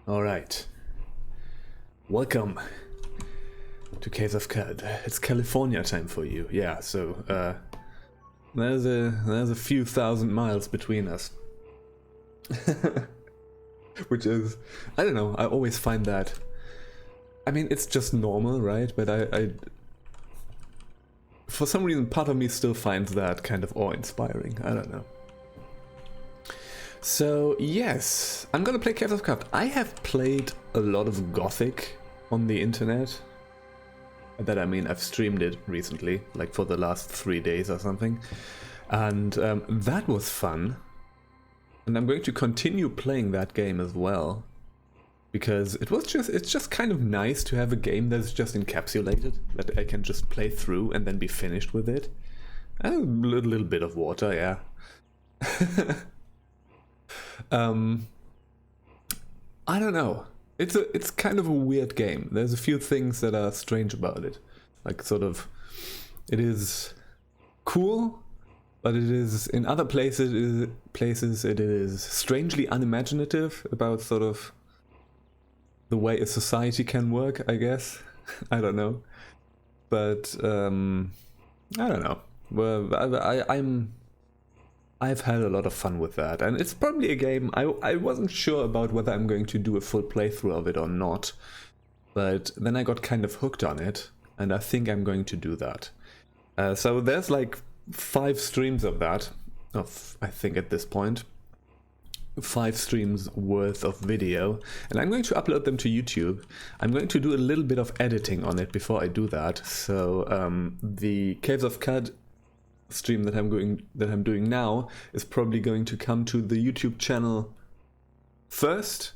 Alright. Welcome to Caves of Qud. It's California time for you. Yeah, so there's a few thousand miles between us. Which is, I don't know, I always find that, I mean, it's just normal, right? But I for some reason, part of me still finds that kind of awe-inspiring. I don't know. So, yes, I'm gonna play Caves of Qud. I have played a lot of Gothic on the internet. By that I mean I've streamed it recently, like for the last 3 days or something. And that was fun. And I'm going to continue playing that game as well. Because it's just kind of nice to have a game that's just encapsulated, that I can just play through and then be finished with it. And a little bit of water, yeah. I don't know. It's kind of a weird game. There's a few things that are strange about it. Like sort of, it is cool, but it is in other places it is strangely unimaginative about sort of the way a society can work, I guess. I don't know. But I don't know. Well, I've had a lot of fun with that, and it's probably a game I wasn't sure about whether I'm going to do a full playthrough of it or not, but then I got kind of hooked on it, and I think I'm going to do that. So there's like 5 streams of that, I think at this point. 5 streams worth of video, and I'm going to upload them to YouTube. I'm going to do a little bit of editing on it before I do that, so the Caves of Qud stream that I'm doing now is probably going to come to the YouTube channel first.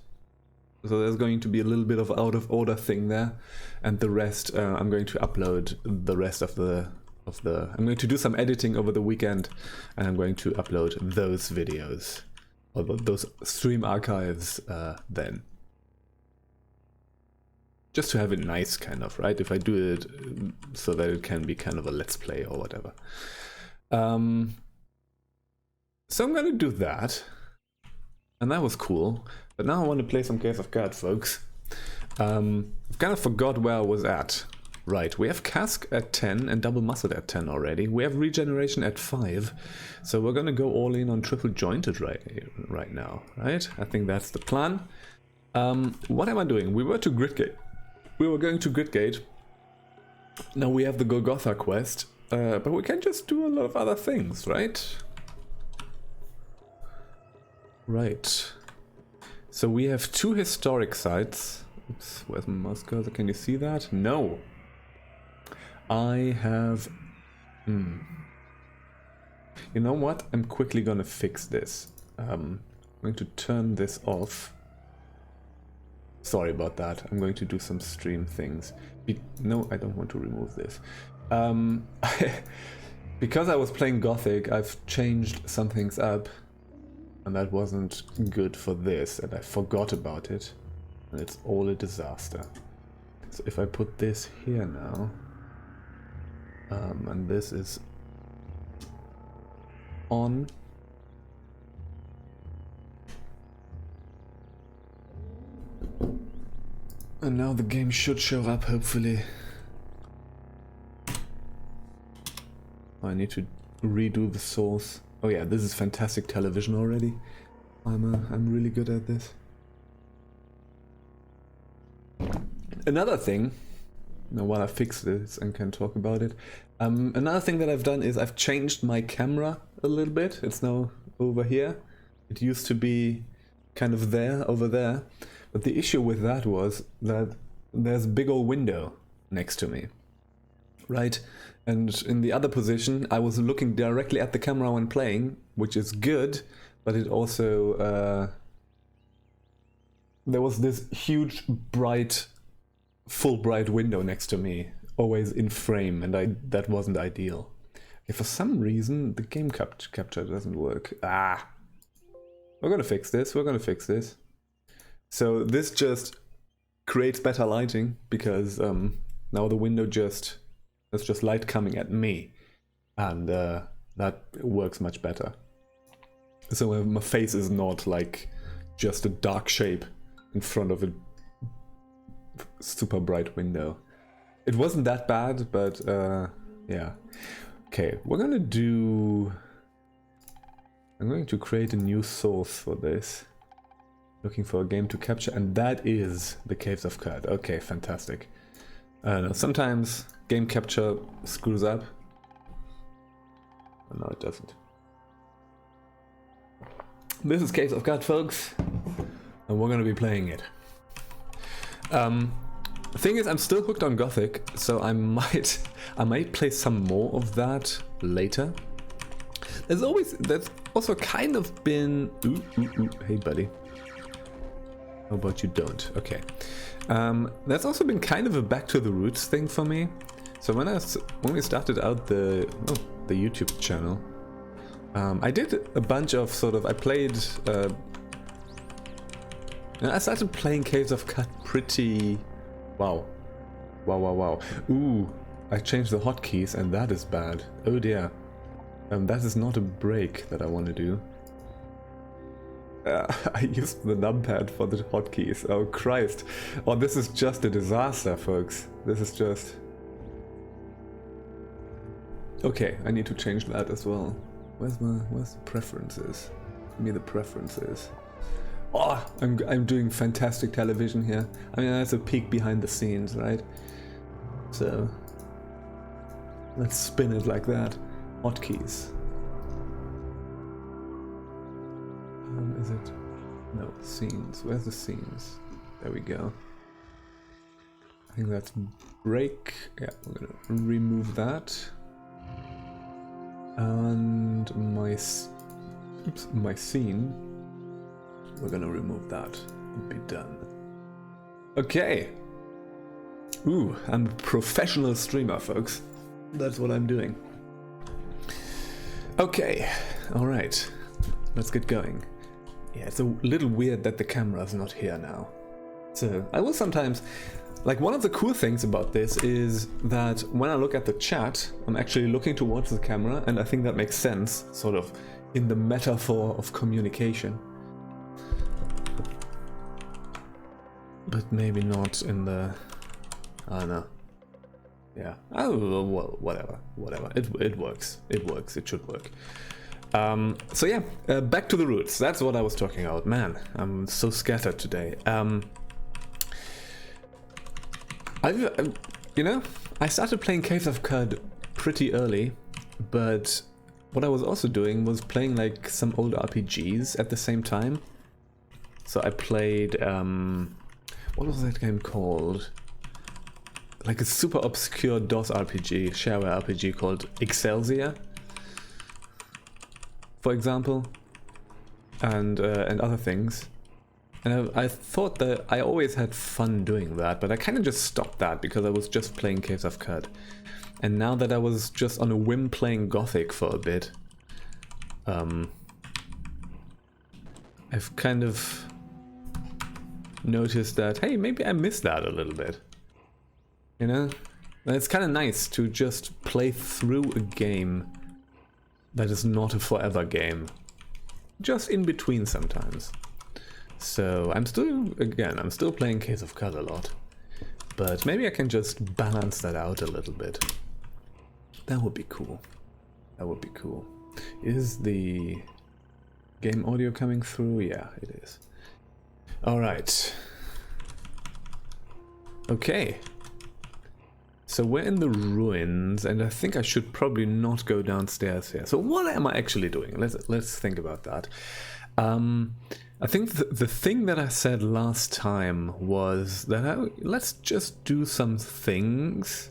So there's going to be a little bit of out of order thing there, and the rest I'm going to upload the rest of the I'm going to do some editing over the weekend, and I'm going to upload those videos or those stream archives then. Just to have it nice, kind of, right? If I do it so that it can be kind of a let's play or whatever. So I'm gonna do that, and that was cool, but now I want to play some Caves of Qud, folks. I've kind of forgot where I was at. Right, we have Cask at 10 and Double Muscle at 10 already. We have Regeneration at 5, so we're gonna go all in on Triple Jointed right now, right? I think that's the plan. What am I doing? We were to Gridgate. We were going to Gridgate. Now we have the Golgotha quest. But we can just do a lot of other things, right? Right. So we have 2 historic sites. Oops, where's my mouse cursor? Can you see that? No. I have... You know what? I'm quickly gonna fix this. I'm going to turn this off. Sorry about that. I'm going to do some stream things. No, I don't want to remove this. Because I was playing Gothic, I've changed some things up, and that wasn't good for this, and I forgot about it, and it's all a disaster. So if I put this here now, and this is on, and now the game should show up, hopefully. I need to redo the source. Oh yeah, this is fantastic television already. I'm really good at this. Another thing, now while I fix this and can talk about it, another thing that I've done is I've changed my camera a little bit. It's now over here. It used to be kind of over there. But the issue with that was that there's a big old window next to me, right? And in the other position, I was looking directly at the camera when playing, which is good, but it also... there was this huge, bright, full bright window next to me, always in frame, and that wasn't ideal. Okay, for some reason, the game capture doesn't work. We're gonna fix this, So this just creates better lighting, because now the window there's just light coming at me, and that works much better. So my face is not like just a dark shape in front of a super bright window. It wasn't that bad, but yeah. Okay, we're gonna do... I'm going to create a new source for this. Looking for a game to capture, and that is the Caves of Qud. Okay, fantastic. I don't know, sometimes game capture screws up. Oh, no, it doesn't. This is Caves of Qud, folks, and we're gonna be playing it. The thing is, I'm still hooked on Gothic, so I might play some more of that later. There's also kind of been... Ooh, hey buddy. How about you don't? Okay. There's also been kind of a back to the roots thing for me. So when we started out the YouTube channel, I did a bunch of I played... I started playing Caves of Qud pretty... Wow. Ooh, I changed the hotkeys and that is bad. Oh dear. That is not a break that I want to do. I used the numpad for the hotkeys. Oh Christ. Oh, this is just a disaster, folks. This is just... Okay, I need to change that as well. Where's the preferences? Give me the preferences. Oh, I'm doing fantastic television here. I mean, that's a peek behind the scenes, right? So let's spin it like that. Hotkeys. Is it? No, scenes. Where's the scenes? There we go. I think that's break. Yeah, we're gonna remove that. And my scene. We're gonna remove that and be done. Okay. Ooh, I'm a professional streamer, folks. That's what I'm doing. Okay, alright. Let's get going. Yeah, it's a little weird that the camera is not here now. So, I will sometimes... Like, one of the cool things about this is that when I look at the chat, I'm actually looking towards the camera, and I think that makes sense, sort of, in the metaphor of communication. But maybe not in the... I don't know. Yeah. Oh, well, whatever. It works. It works. It should work. So yeah, back to the roots. That's what I was talking about. Man, I'm so scattered today. I started playing Caves of Qud pretty early, but what I was also doing was playing like some old RPGs at the same time. So I played, what was that game called? Like a super obscure DOS RPG, shareware RPG called Excelsior, for example, and other things. And I thought that I always had fun doing that, but I kind of just stopped that because I was just playing Caves of Qud. And now that I was just on a whim playing Gothic for a bit, I've kind of noticed that, hey, maybe I missed that a little bit. You know? And it's kind of nice to just play through a game that is not a forever game. Just in between sometimes. So I'm still playing Caves of Qud a lot. But maybe I can just balance that out a little bit. That would be cool. That would be cool. Is the game audio coming through? Yeah, it is. Alright. Okay. So we're in the ruins, and I think I should probably not go downstairs here. So what am I actually doing? Let's think about that. I think the thing that I said last time was that let's just do some things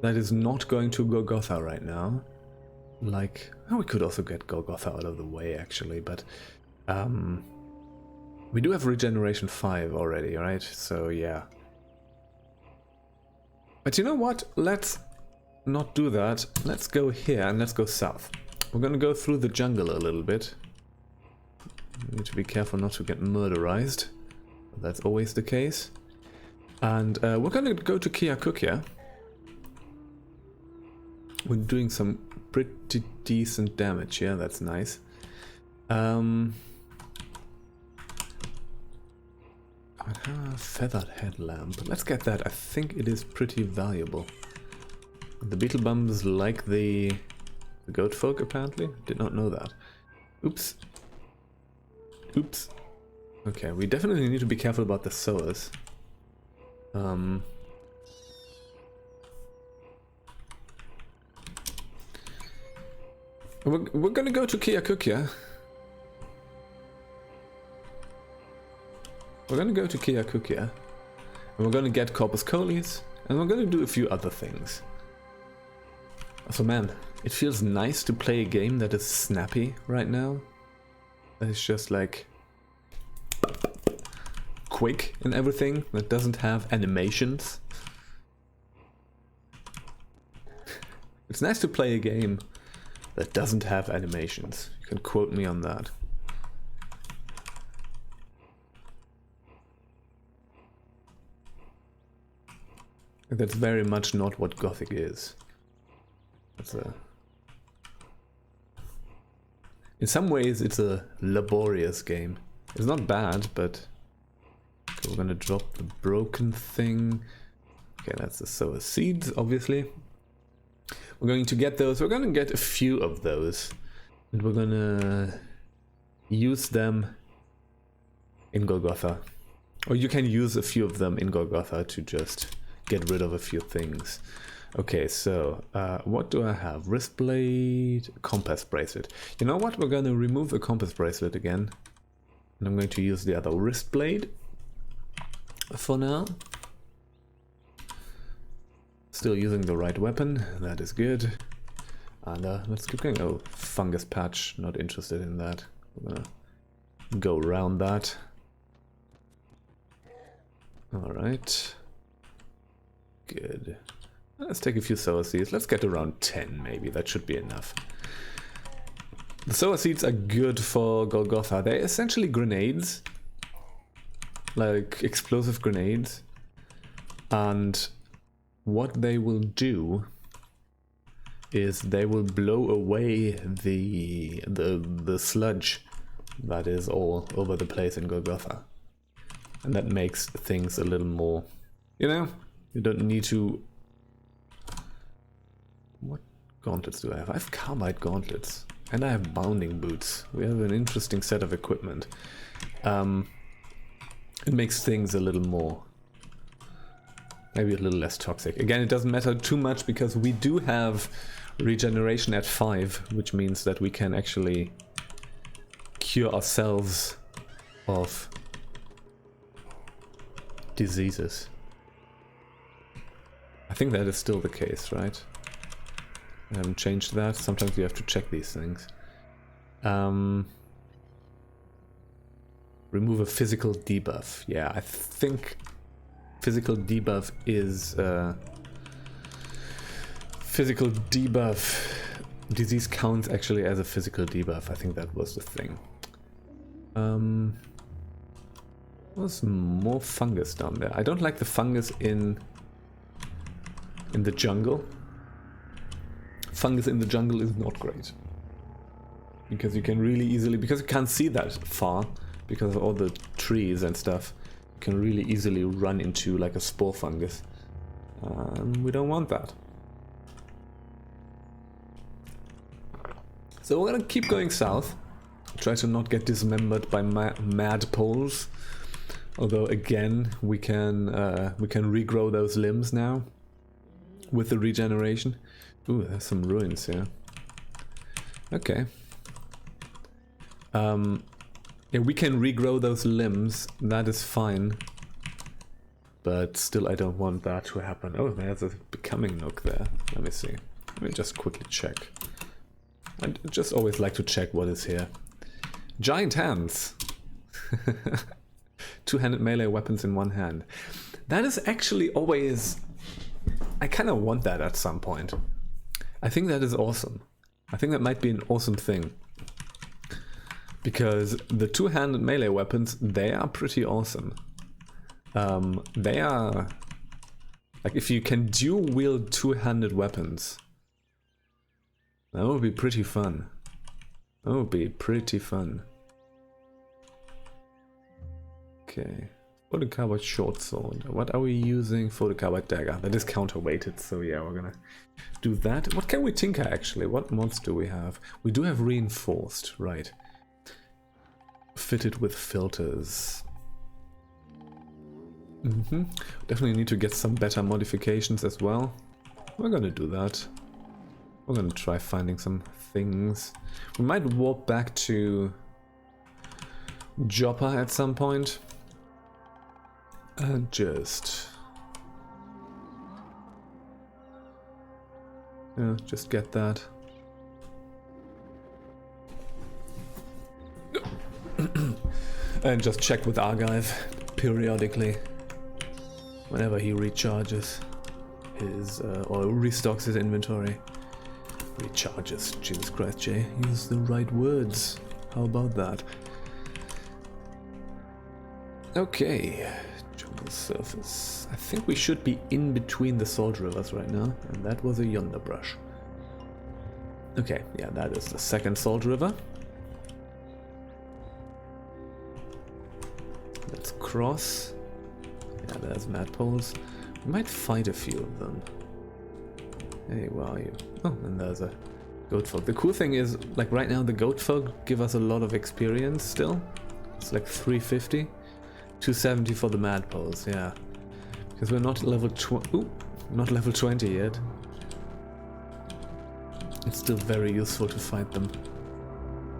that is not going to Golgotha right now. Like, we could also get Golgotha out of the way actually, but we do have Regeneration 5 already, right? So yeah. But you know what? Let's not do that. Let's go here and let's go south. We're gonna go through the jungle a little bit. We need to be careful not to get murderized. That's always the case. And we're gonna go to Kiakukia. We're doing some pretty decent damage. Yeah, that's nice. Feathered headlamp. Let's get that. I think it is pretty valuable. The beetle bums like the goat folk, apparently. Did not know that. Oops. Oops. Okay, we definitely need to be careful about the sowers. We're gonna go to Kiyakukia. We're gonna go to Kiyakukia. And we're gonna get Corpus Colis. And we're gonna do a few other things. So man, it feels nice to play a game that is snappy right now. That is just like quick and everything. That doesn't have animations. It's nice to play a game that doesn't have animations. You can quote me on that. That's very much not what Gothic is. In some ways it's a laborious game. It's not bad, but okay, we're gonna drop the broken thing. Okay, that's the sower seeds, obviously. We're going to get those. We're gonna get a few of those, and we're gonna use them in Golgotha. Or you can use a few of them in Golgotha to just get rid of a few things. Okay, so what do I have? Wrist blade, compass bracelet. You know what? We're going to remove the compass bracelet again. And I'm going to use the other wrist blade for now. Still using the right weapon. That is good. And let's keep going. Oh, fungus patch. Not interested in that. We're going to go around that. Alright. Good. Let's take a few sower seeds. Let's get around 10 maybe. That should be enough. The sower seeds are good for Golgotha. They're essentially grenades. Like explosive grenades. And what they will do is they will blow away the sludge that is all over the place in Golgotha. And that makes things a little more, you know, you don't need to... What gauntlets do I have? I have carbide gauntlets. And I have bounding boots. We have an interesting set of equipment. It makes things a little more... maybe a little less toxic. Again, it doesn't matter too much because we do have regeneration at 5, which means that we can actually cure ourselves of diseases. I think that is still the case, right? I haven't changed that. Sometimes you have to check these things. Remove a physical debuff. Yeah, I think physical debuff is... physical debuff... Disease counts actually as a physical debuff. I think that was the thing. There's more fungus down there. I don't like the fungus in the jungle. Fungus in the jungle is not great. Because you can really easily... because you can't see that far. Because of all the trees and stuff. You can really easily run into like a spore fungus. We don't want that. So we're gonna keep going south. Try to not get dismembered by mad poles. Although again, we can regrow those limbs now. With the regeneration. Ooh, there's some ruins here. Okay. Yeah, we can regrow those limbs. That is fine. But still, I don't want that to happen. Oh, there's a becoming nook there. Let me see. Let me just quickly check. I just always like to check what is here. Giant hands. Two-handed melee weapons in one hand. That is actually always... I kind of want that at some point. I think that is awesome. I think that might be an awesome thing. Because the two-handed melee weapons, they are pretty awesome. They are... like, if you can dual-wield two-handed weapons, that would be pretty fun. That would be pretty fun. Okay. Photocarbide short sword. What are we using? Photocarbide dagger. That is counterweighted, so yeah, we're gonna do that. What can we tinker actually? What mods do we have? We do have reinforced, right. Fitted with filters. Definitely need to get some better modifications as well. We're gonna do that. We're gonna try finding some things. We might warp back to Joppa at some point. And just get that. And just check with Argive periodically whenever he recharges his or restocks his inventory. Recharges, Jesus Christ, Jay, use the right words. How about that? Okay, jungle surface. I think we should be in between the salt rivers right now, and that was a yonder brush. Okay, yeah, that is the second salt river. Let's cross. Yeah, there's madpoles. We might fight a few of them. Hey, where are you? Oh, and there's a goat folk. The cool thing is, like right now, the goat folk give us a lot of experience still. It's like 350. 270 for the madpoles, yeah. Because we're not level not level 20 yet. It's still very useful to fight them.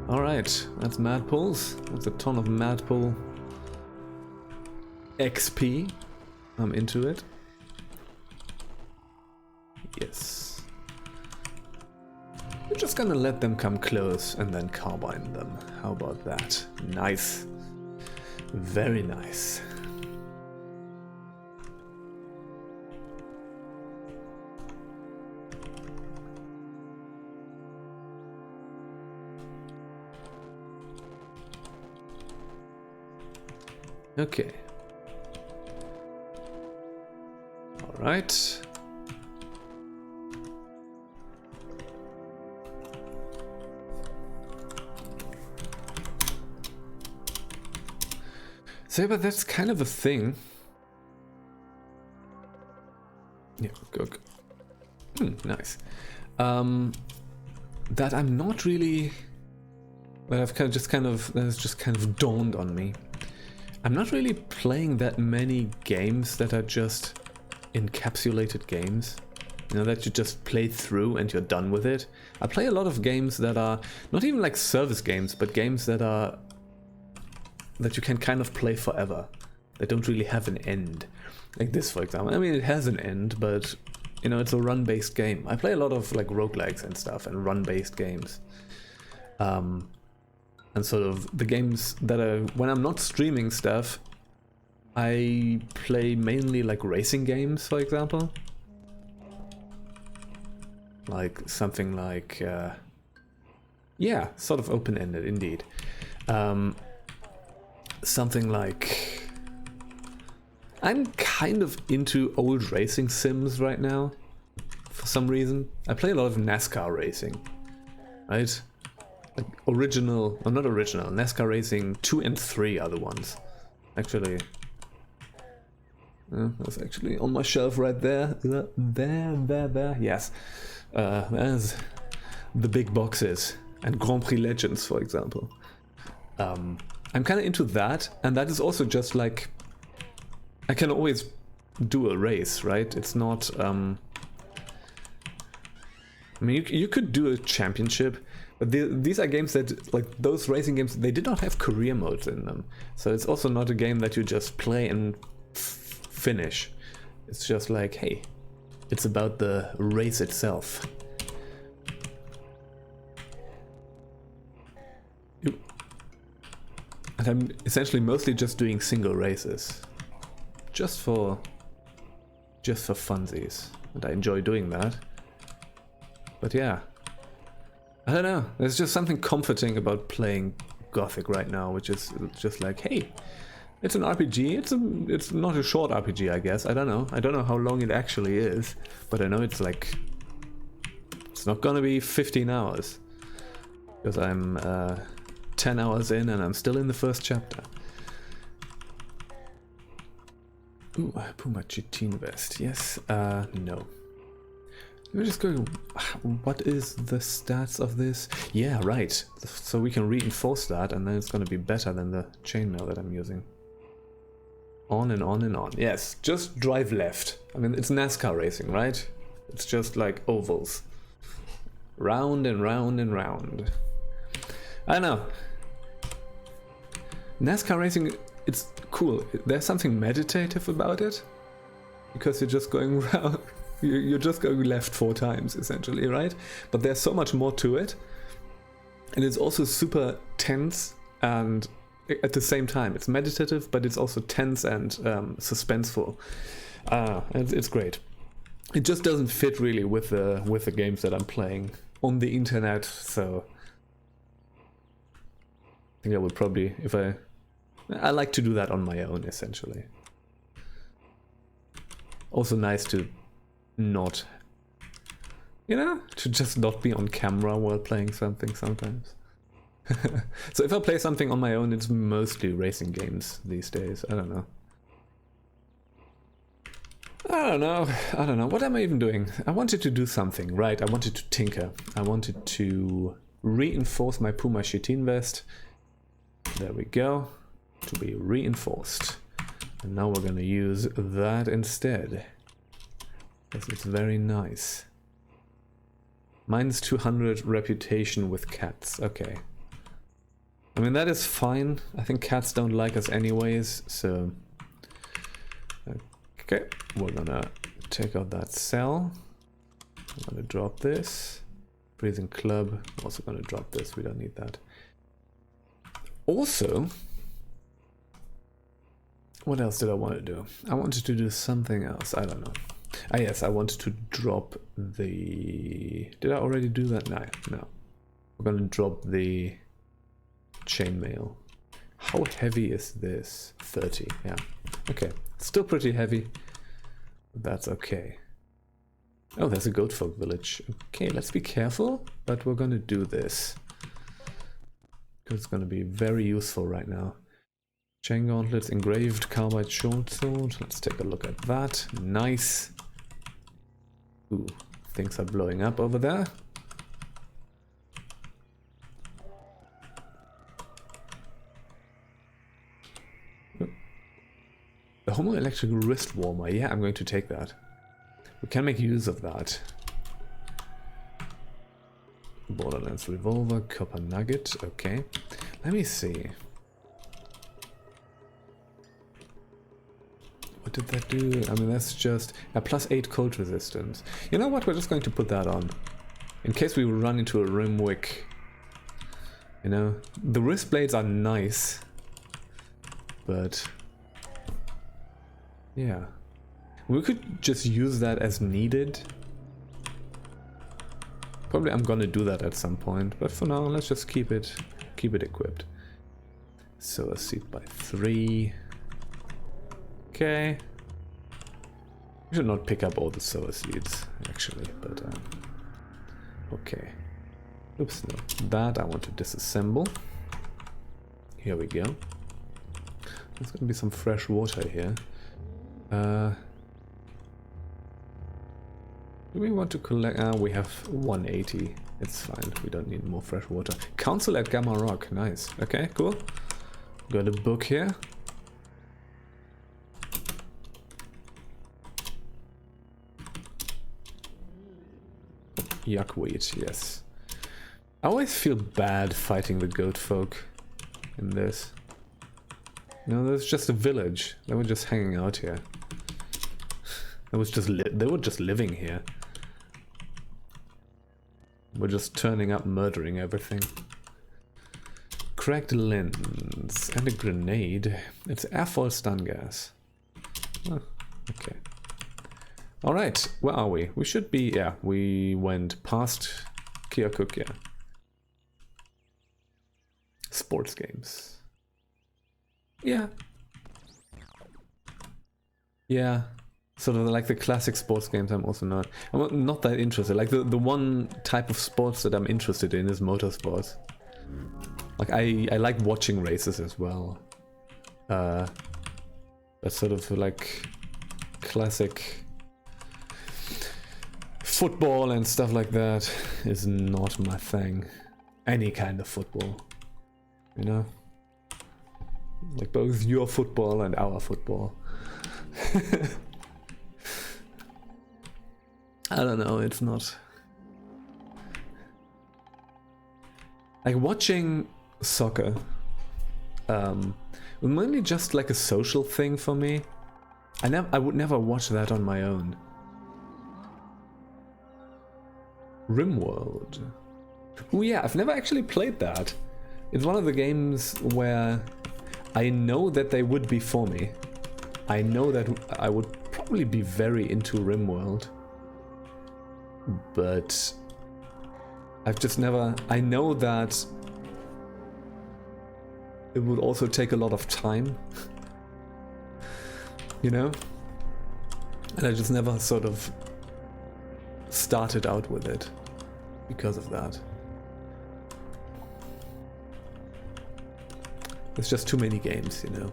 Alright, that's madpoles. That's a ton of madpole XP. I'm into it. Yes. We're just gonna let them come close and then carbine them. How about that? Nice. Very nice. Okay. All right. So, but that's kind of a thing. Yeah, go. Nice. That I'm not really. But I've that has just kind of dawned on me. I'm not really playing that many games that are just encapsulated games. You know, that you just play through and you're done with it. I play a lot of games that are not even like service games, but games that you can kind of play forever. They don't really have an end. Like this, for example. I mean, it has an end, but, you know, it's a run-based game. I play a lot of, like, roguelikes and stuff, and run-based games. And sort of the games that are... When I'm not streaming stuff, I play mainly, like, racing games, for example. Like, something like... yeah, sort of open-ended, indeed. Something like... I'm kind of into old racing sims right now, for some reason. I play a lot of NASCAR racing, right? Like original, or not original, NASCAR Racing 2 and 3 are the ones. Actually, that's actually on my shelf right there. There, yes. There's the big boxes, and Grand Prix Legends, for example. I'm kind of into that, and that is also just like... I can always do a race, right? It's not... I mean, you could do a championship, but these are games that, like those racing games, they did not have career modes in them. So it's also not a game that you just play and finish. It's just like, hey, it's about the race itself. And I'm essentially mostly just doing single races. Just for funsies. And I enjoy doing that. But yeah. I don't know. There's just something comforting about playing Gothic right now, which is just like, hey, it's an RPG. It's not a short RPG, I guess. I don't know. I don't know how long it actually is, but I know it's like... It's not gonna be 15 hours. Because I'm 10 hours in and I'm still in the first chapter. Ooh, Puma chitin vest. Yes. No. Let me just go. What is the stats of this? Yeah, right. So we can reinforce that, and then it's going to be better than the chainmail that I'm using. On and on and on. Yes, just drive left. I mean, it's NASCAR racing, right? It's just like ovals. Round and round and round. I don't know. NASCAR racing, it's cool. There's something meditative about it. Because you're just going round. You're just going left 4 times, essentially, right? But there's so much more to it. And it's also super tense and at the same time. It's meditative, but it's also tense and suspenseful. It's great. It just doesn't fit really with the games that I'm playing on the internet, so I think I would probably, if I like to do that on my own, essentially. Also nice to not, to just not be on camera while playing something sometimes. So if I play something on my own, it's mostly racing games these days. I don't know. I don't know. What am I even doing? I wanted to do something, right? I wanted to tinker. I wanted to reinforce my Puma chitin vest. There we go. To be reinforced. And now we're gonna use that instead. Because it's very nice. Mine's 200 reputation with cats. Okay. I mean, that is fine. I think cats don't like us anyways, so... Okay, we're gonna take out that cell. I'm gonna drop this. Breathing club. I'm also gonna drop this. We don't need that. Also, what else did I want to do? I wanted to do something else. I don't know. Ah, yes, I wanted to drop the... Did I already do that? No. We're gonna drop the chainmail. How heavy is this? 30, yeah. Okay, still pretty heavy. But that's okay. Oh, there's a goat folk village. Okay, let's be careful, but we're gonna do this. Because it's gonna be very useful right now. Chain gauntlets, engraved carbide short sword. Let's take a look at that. Nice. Ooh, things are blowing up over there. The Homo electric wrist warmer. Yeah, I'm going to take that. We can make use of that. Borderlands revolver, copper nugget. Okay. Let me see. What did that do? I mean, that's just a +8 cold resistance. You know what? We're just going to put that on. In case we run into a Rimwick. You know, the wrist blades are nice. But... yeah. We could just use that as needed. Probably I'm gonna do that at some point, but for now let's just keep it equipped. So a seat by 3. Okay. We should not pick up all the sower seeds actually, but okay. Oops, no. That I want to disassemble. Here we go. There's gonna be some fresh water here. Do we want to collect? We have 180. It's fine. We don't need more fresh water. Council at Gamma Rock. Nice. Okay, cool. Got a book here. Yuckweed, yes. I always feel bad fighting the goat folk in this. No, there's just a village. They were just hanging out here. They were just living here. We're just turning up, murdering everything. Cracked lens and a grenade. It's airfoil stun gas. Oh, okay. All right, where are we? We should be. Yeah, we went past Kirkuk. Yeah. Sports games. Yeah. Yeah. Sort of like the classic sports games. I'm not that interested. Like the one type of sports that I'm interested in is motorsports. Like I like watching races as well. That's sort of like classic football and stuff like that is not my thing. Any kind of football, you know? Like both your football and our football. I don't know, it's not... Like watching soccer was mainly just like a social thing for me. I would never watch that on my own. RimWorld. Oh yeah, I've never actually played that. It's one of the games where I know that they would be for me. I know that I would probably be very into RimWorld. But I've just never... I know that it would also take a lot of time. You know? And I just never sort of started out with it because of that. There's just too many games, you know.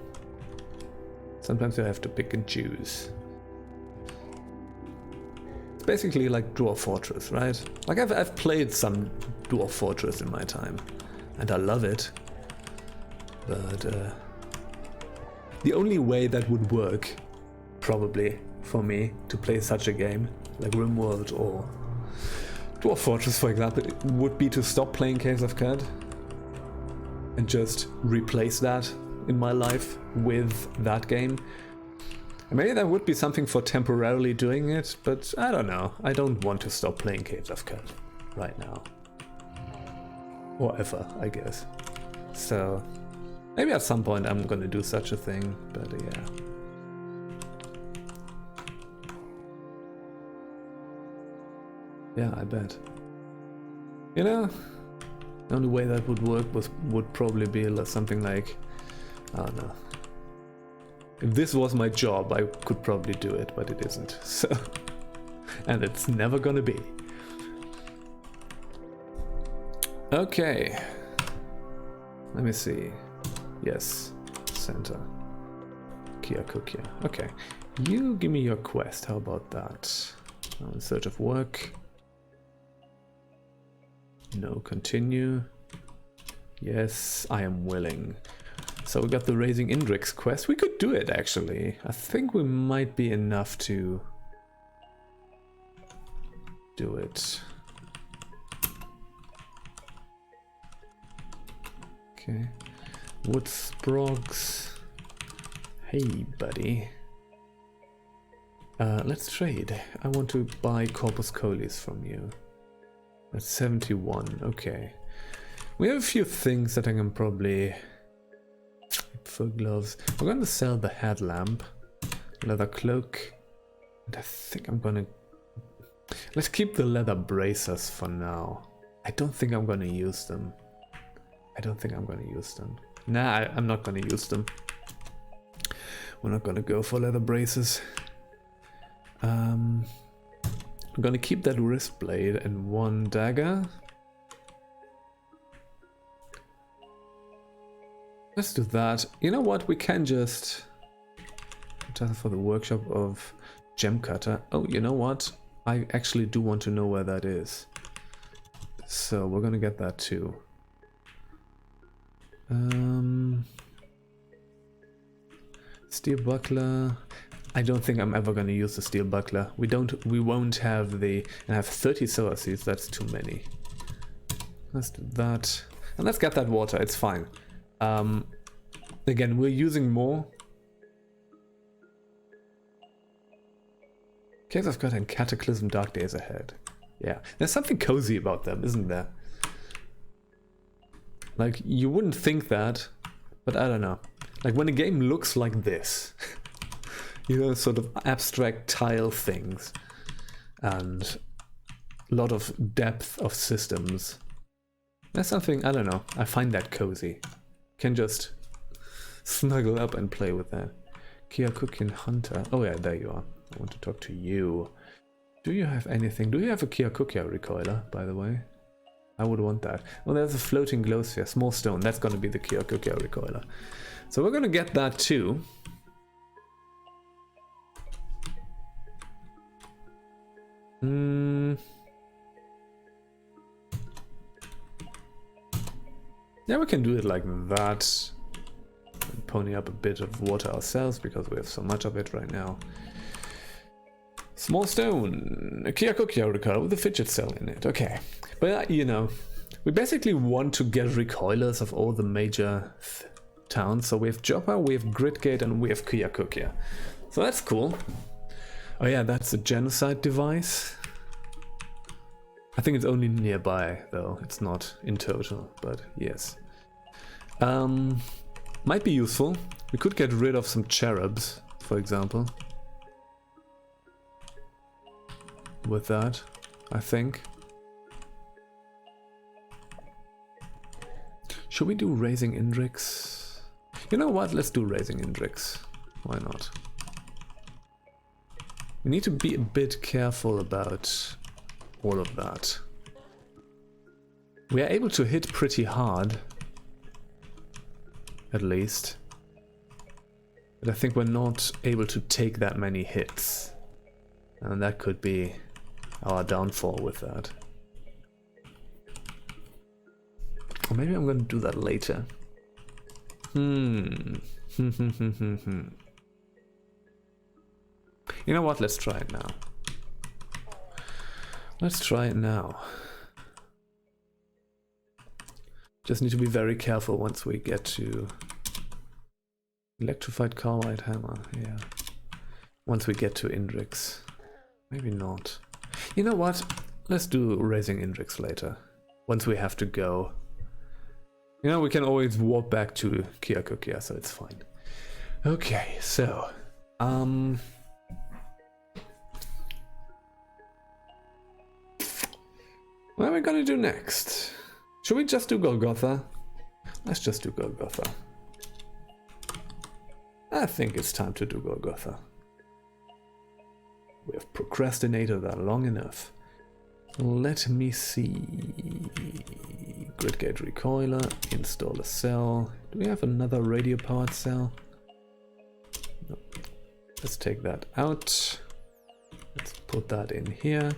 Sometimes you have to pick and choose. It's basically like Dwarf Fortress, right? Like I've played some Dwarf Fortress in my time, and I love it. But the only way that would work, probably, for me to play such a game, like RimWorld or Dwarf Fortress, for example, would be to stop playing Caves of Qud and just replace that in my life with that game. And maybe that would be something for temporarily doing it, but I don't know. I don't want to stop playing Caves of Qud right now. Or ever, I guess. So maybe at some point I'm gonna do such a thing, but yeah. Yeah, I bet. You know, the only way that would work would probably be something like, I don't know. If this was my job, I could probably do it, but it isn't. So, and it's never gonna be. Okay. Let me see. Yes, center. Kiakukia. Okay. You give me your quest. How about that? In search of work. No, continue. Yes, I am willing. So we got the Raising Indrix quest. We could do it, actually. I think we might be enough to do it. Okay. Wood Sprogs. Hey, buddy. Let's trade. I want to buy Corpus Colis from you. That's 71. Okay. We have a few things that I can probably... Fur gloves. We're going to sell the headlamp, leather cloak, and I think I'm gonna... Let's keep the leather bracers for now. I don't think I'm gonna use them. Nah, I'm not gonna use them. We're not gonna go for leather braces. I'm gonna keep that wrist blade and one dagger. Let's do that. You know what? We can just for the workshop of gem cutter. Oh, you know what? I actually do want to know where that is. So we're gonna get that too. Steel buckler. I don't think I'm ever gonna use the steel buckler. We won't have the... And I have 30 solar seeds. That's too many. Let's do that. And let's get that water. It's fine. Again, we're using more. Caves of Qud and Cataclysm Dark Days Ahead. Yeah, there's something cozy about them, isn't there? Like, you wouldn't think that, but I don't know. Like, when a game looks like this, you know, sort of abstract tile things, and a lot of depth of systems, there's something, I don't know, I find that cozy. Can just snuggle up and play with that. Kyakukin Hunter. Oh yeah, there you are. I want to talk to you. Do you have anything? Do you have a Kyakukia recoiler, by the way? I would want that. Oh, there's a floating glow sphere. Small stone. That's going to be the Kyakukia recoiler. So we're going to get that too. Yeah, we can do it like that. And pony up a bit of water ourselves because we have so much of it right now. Small stone, a Kyakukia recoil with a fidget cell in it. Okay, but you know, we basically want to get recoilers of all the major towns. So we have Joppa, we have Gridgate, and we have Kyakukia. So that's cool. Oh yeah, that's a genocide device. I think it's only nearby though. It's not in total, but yes. Might be useful. We could get rid of some cherubs, for example. With that, I think. Should we do Raising Indrix? You know what? Let's do Raising Indrix. Why not? We need to be a bit careful about all of that. We are able to hit pretty hard. At least. But I think we're not able to take that many hits. And that could be our downfall with that. Or maybe I'm going to do that later. You know what? Let's try it now. Let's try it now. Just need to be very careful once we get to Electrified Carbide Hammer, yeah. Once we get to Indrix. Maybe not. You know what? Let's do Raising Indrix later. Once we have to go. You know, we can always warp back to Kyakukia, so it's fine. Okay, so... what are we gonna do next? Should we just do Golgotha? Let's just do Golgotha. I think it's time to do Golgotha. We have procrastinated that long enough. Let me see. Gridgate recoiler, install a cell. Do we have another radio powered cell? No. Let's take that out. Let's put that in here.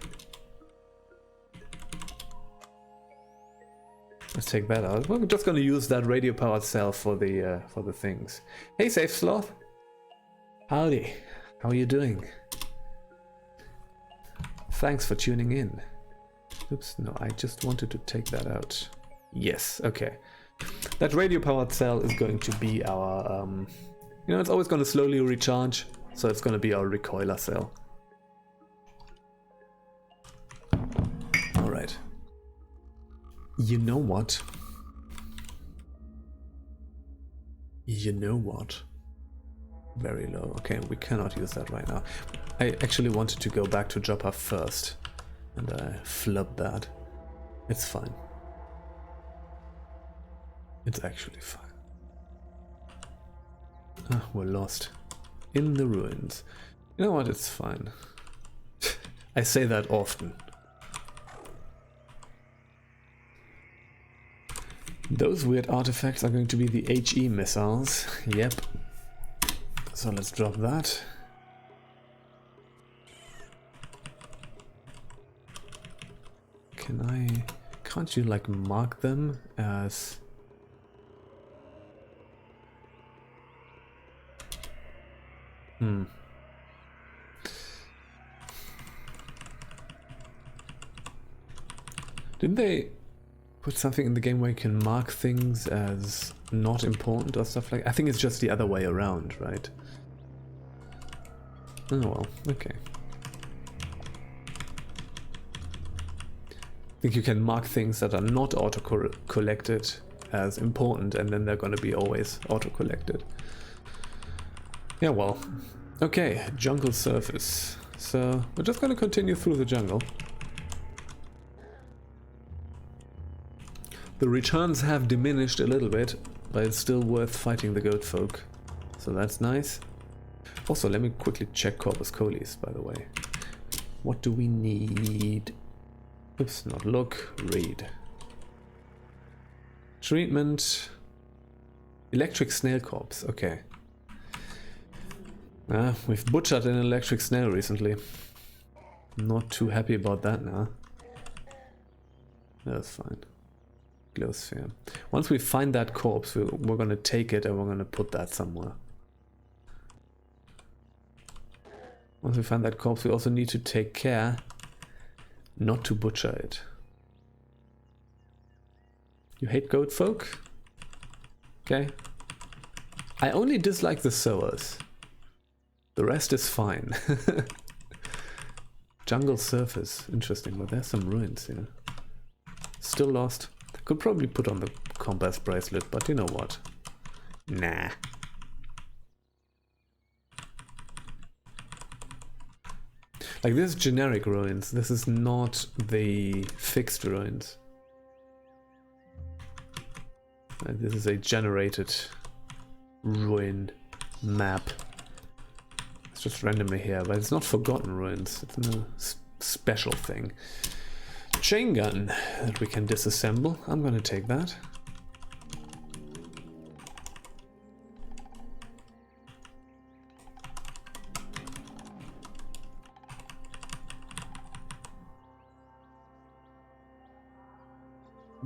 Let's take that out. We're just going to use that radio-powered cell for the things. Hey, Safe Sloth. Howdy. How are you doing? Thanks for tuning in. Oops, no, I just wanted to take that out. Yes, okay. That radio-powered cell is going to be our... you know, it's always going to slowly recharge, so it's going to be our recoiler cell. Alright. You know what? You know what? Very low. Okay, we cannot use that right now. I actually wanted to go back to Joppa first, and I flubbed that. It's fine. It's actually fine. Ah, we're lost. In the ruins. You know what? It's fine. I say that often. Those weird artifacts are going to be the HE missiles. Yep. So let's drop that. Can't you like mark them as... Didn't they put something in the game where you can mark things as not important or stuff like... I think it's just the other way around, right? Oh well, okay. I think you can mark things that are not auto-collected as important, and then they're going to be always auto-collected. Yeah, well. Okay, jungle surface. So we're just going to continue through the jungle. The returns have diminished a little bit, but it's still worth fighting the goat folk. So that's nice. Also, let me quickly check Corpus Colis, by the way. What do we need? Oops, not look, read. Treatment. Electric snail corpse, okay. We've butchered an electric snail recently. Not too happy about that now. That's fine. Glow sphere. Once we find that corpse, we're gonna take it and we're gonna put that somewhere. Once we find that corpse, we also need to take care not to butcher it. You hate goat folk? Okay. I only dislike the sowers. The rest is fine. Jungle surface. Interesting, but there's some ruins here. Still lost. Could probably put on the compass bracelet, but you know what? Nah. Like, this is generic ruins. This is not the fixed ruins. Like, this is a generated ruin map. It's just randomly here, but it's not forgotten ruins. It's no special thing. Chain gun that we can disassemble. I'm gonna take that.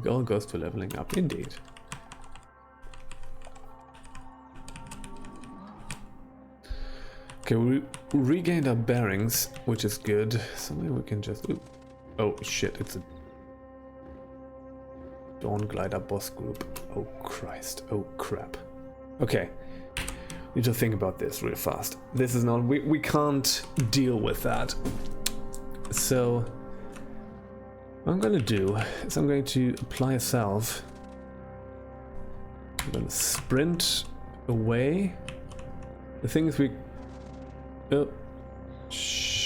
It all goes to leveling up, indeed. Okay, we regained our bearings, which is good. So maybe we can just... Ooh. Oh shit, it's a Dawn Glider boss group. Oh Christ, oh crap. Okay, need to think about this real fast. This is not... We can't deal with that. So... what I'm gonna do is I'm going to apply a salve. I'm gonna sprint away. The thing is we... Oh. Shit.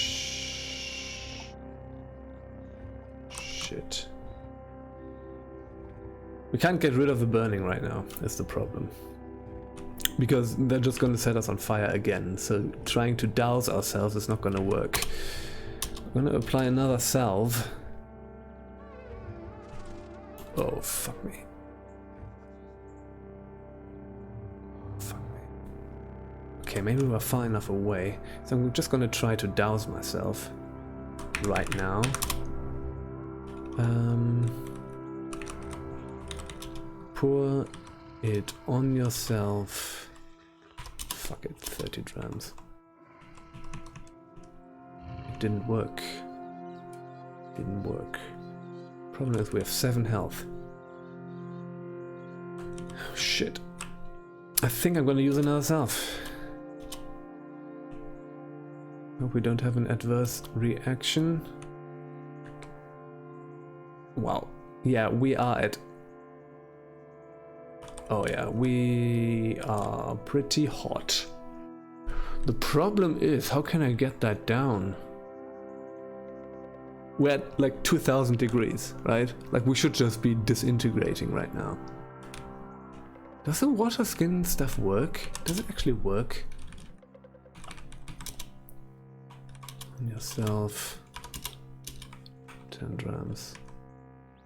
We can't get rid of the burning right now, that's the problem. Because they're just gonna set us on fire again, so trying to douse ourselves is not gonna work. I'm gonna apply another salve. Oh, fuck me. Fuck me. Okay, maybe we're far enough away. So I'm just gonna try to douse myself right now. Pour it on yourself. Fuck it, 30 drams. It didn't work. Didn't work. Problem is we have 7 health. Oh, shit. I think I'm gonna use another salve. Hope we don't have an adverse reaction. Wow. Yeah, we are at... oh yeah, we are pretty hot. The problem is, how can I get that down? We're at like 2000 degrees, right? Like we should just be disintegrating right now. Does the water skin stuff work? Does it actually work? On yourself. 10 drams.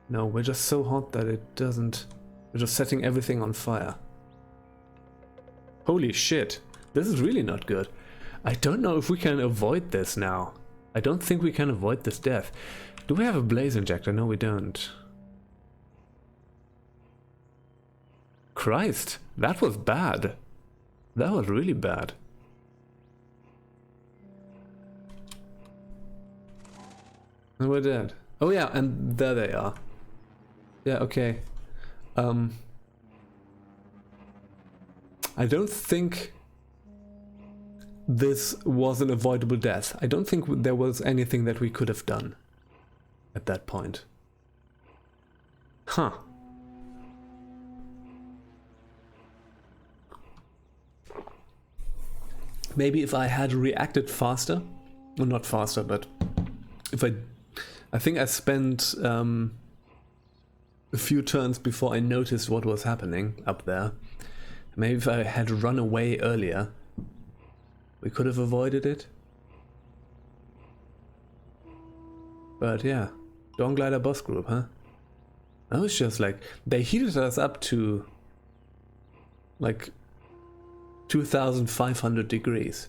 No, we're just so hot that it doesn't... we're just setting everything on fire. Holy shit. This is really not good. I don't know if we can avoid this now. I don't think we can avoid this death. Do we have a blaze injector? No, we don't. Christ, that was bad. That was really bad. And we're dead. Oh yeah, and there they are. Yeah, okay. I don't think this was an avoidable death. I don't think there was anything that we could have done at that point. Huh. Maybe if I had reacted faster, well, not faster, but if I think I spent a few turns before I noticed what was happening up there. Maybe if I had run away earlier, we could have avoided it. But yeah, Dawn Glider boss group, huh? That was just like, they heated us up to like 2500 degrees.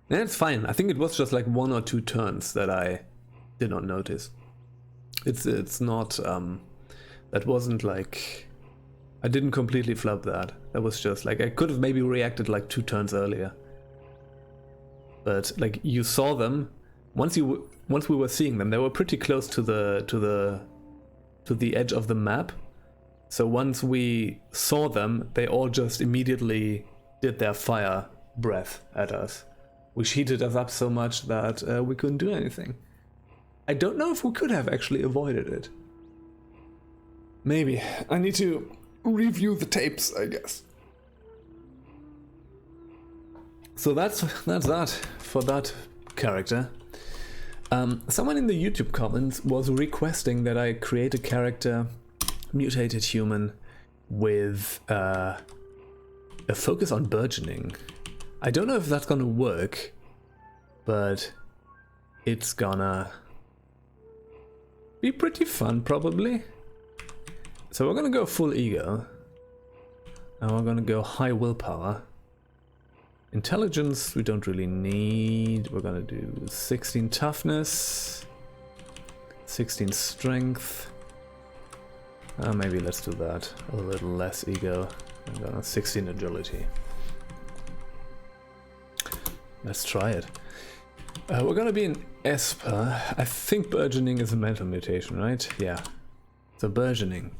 And it's fine. I think it was just like 1 or 2 turns that I did not notice. It's not that wasn't like I didn't completely flub that. That was just like I could have maybe reacted like 2 turns earlier. But like you saw them once we were seeing them, they were pretty close to the edge of the map. So once we saw them, they all just immediately did their fire breath at us, which heated us up so much that we couldn't do anything. I don't know if we could have actually avoided it. Maybe. I need to review the tapes, I guess. So that's that for that character. Someone in the YouTube comments was requesting that I create a character, mutated human, with a focus on burgeoning. I don't know if that's gonna work, but it's gonna be pretty fun probably. So we're gonna go full ego, and we're gonna go high willpower. Intelligence we don't really need. We're gonna do 16 toughness, 16 strength. Maybe let's do that. A little less ego. I'm gonna 16 agility. Let's try it. We're gonna be an Esper. I think burgeoning is a mental mutation, right? Yeah. So burgeoning.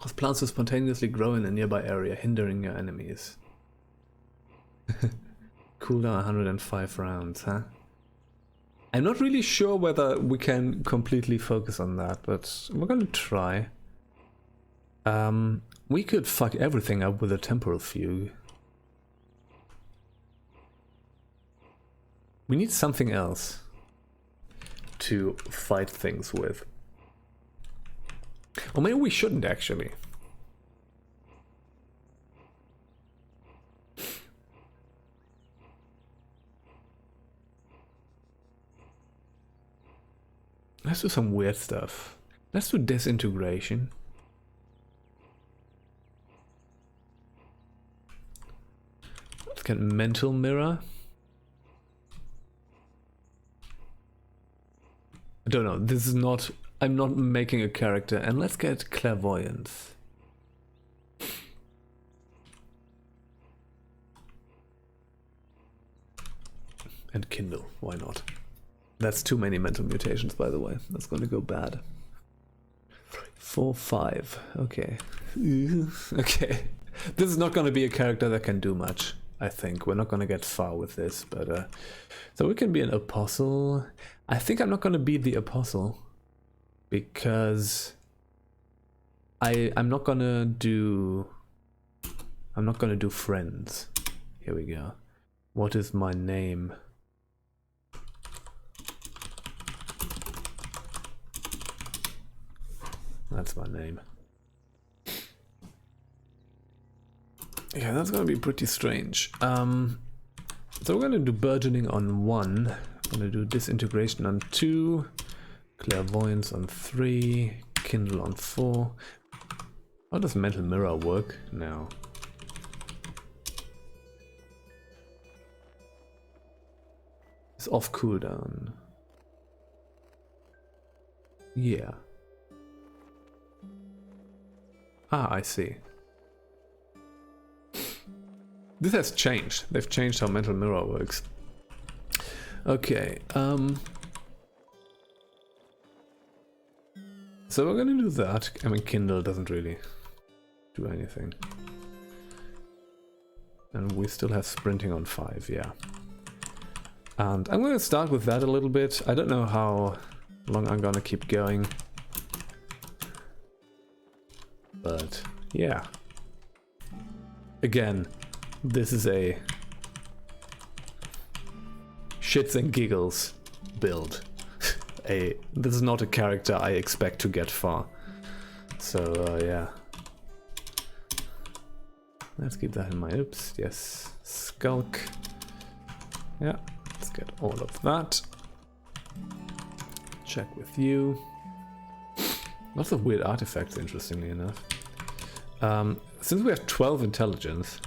Cause plants to spontaneously grow in a nearby area, hindering your enemies. Cooldown 105 rounds, huh? I'm not really sure whether we can completely focus on that, but we're gonna try. We could fuck everything up with a temporal fugue. We need something else to fight things with. Or maybe we shouldn't actually. Let's do some weird stuff. Let's do disintegration. Let's get mental mirror. I don't know, this is not... I'm not making a character, and let's get clairvoyance. And kindle, why not? That's too many mental mutations, by the way. That's gonna go bad. 4, 5, okay. Okay. This is not gonna be a character that can do much, I think. We're not gonna get far with this, but... So we can be an apostle. I think I'm not gonna be the apostle. Because I'm not gonna do friends. Here we go. What is my name? That's my name. Yeah, that's gonna be pretty strange. So we're gonna do burgeoning on 1. I'm gonna do disintegration on 2. Clairvoyance on 3, kindle on 4. How does mental mirror work now? It's off cooldown. Yeah. Ah, I see. This has changed. They've changed how mental mirror works. Okay, so we're gonna do that. I mean, kindle doesn't really do anything. And we still have sprinting on 5, yeah. And I'm gonna start with that a little bit. I don't know how long I'm gonna keep going. But, yeah. Again, this is a shits and giggles build. This is not a character I expect to get far. So, yeah. Let's keep that in mind. Oops, yes. Skulk. Yeah, let's get all of that. Check with you. Lots of weird artifacts, interestingly enough. Since we have 12 intelligence,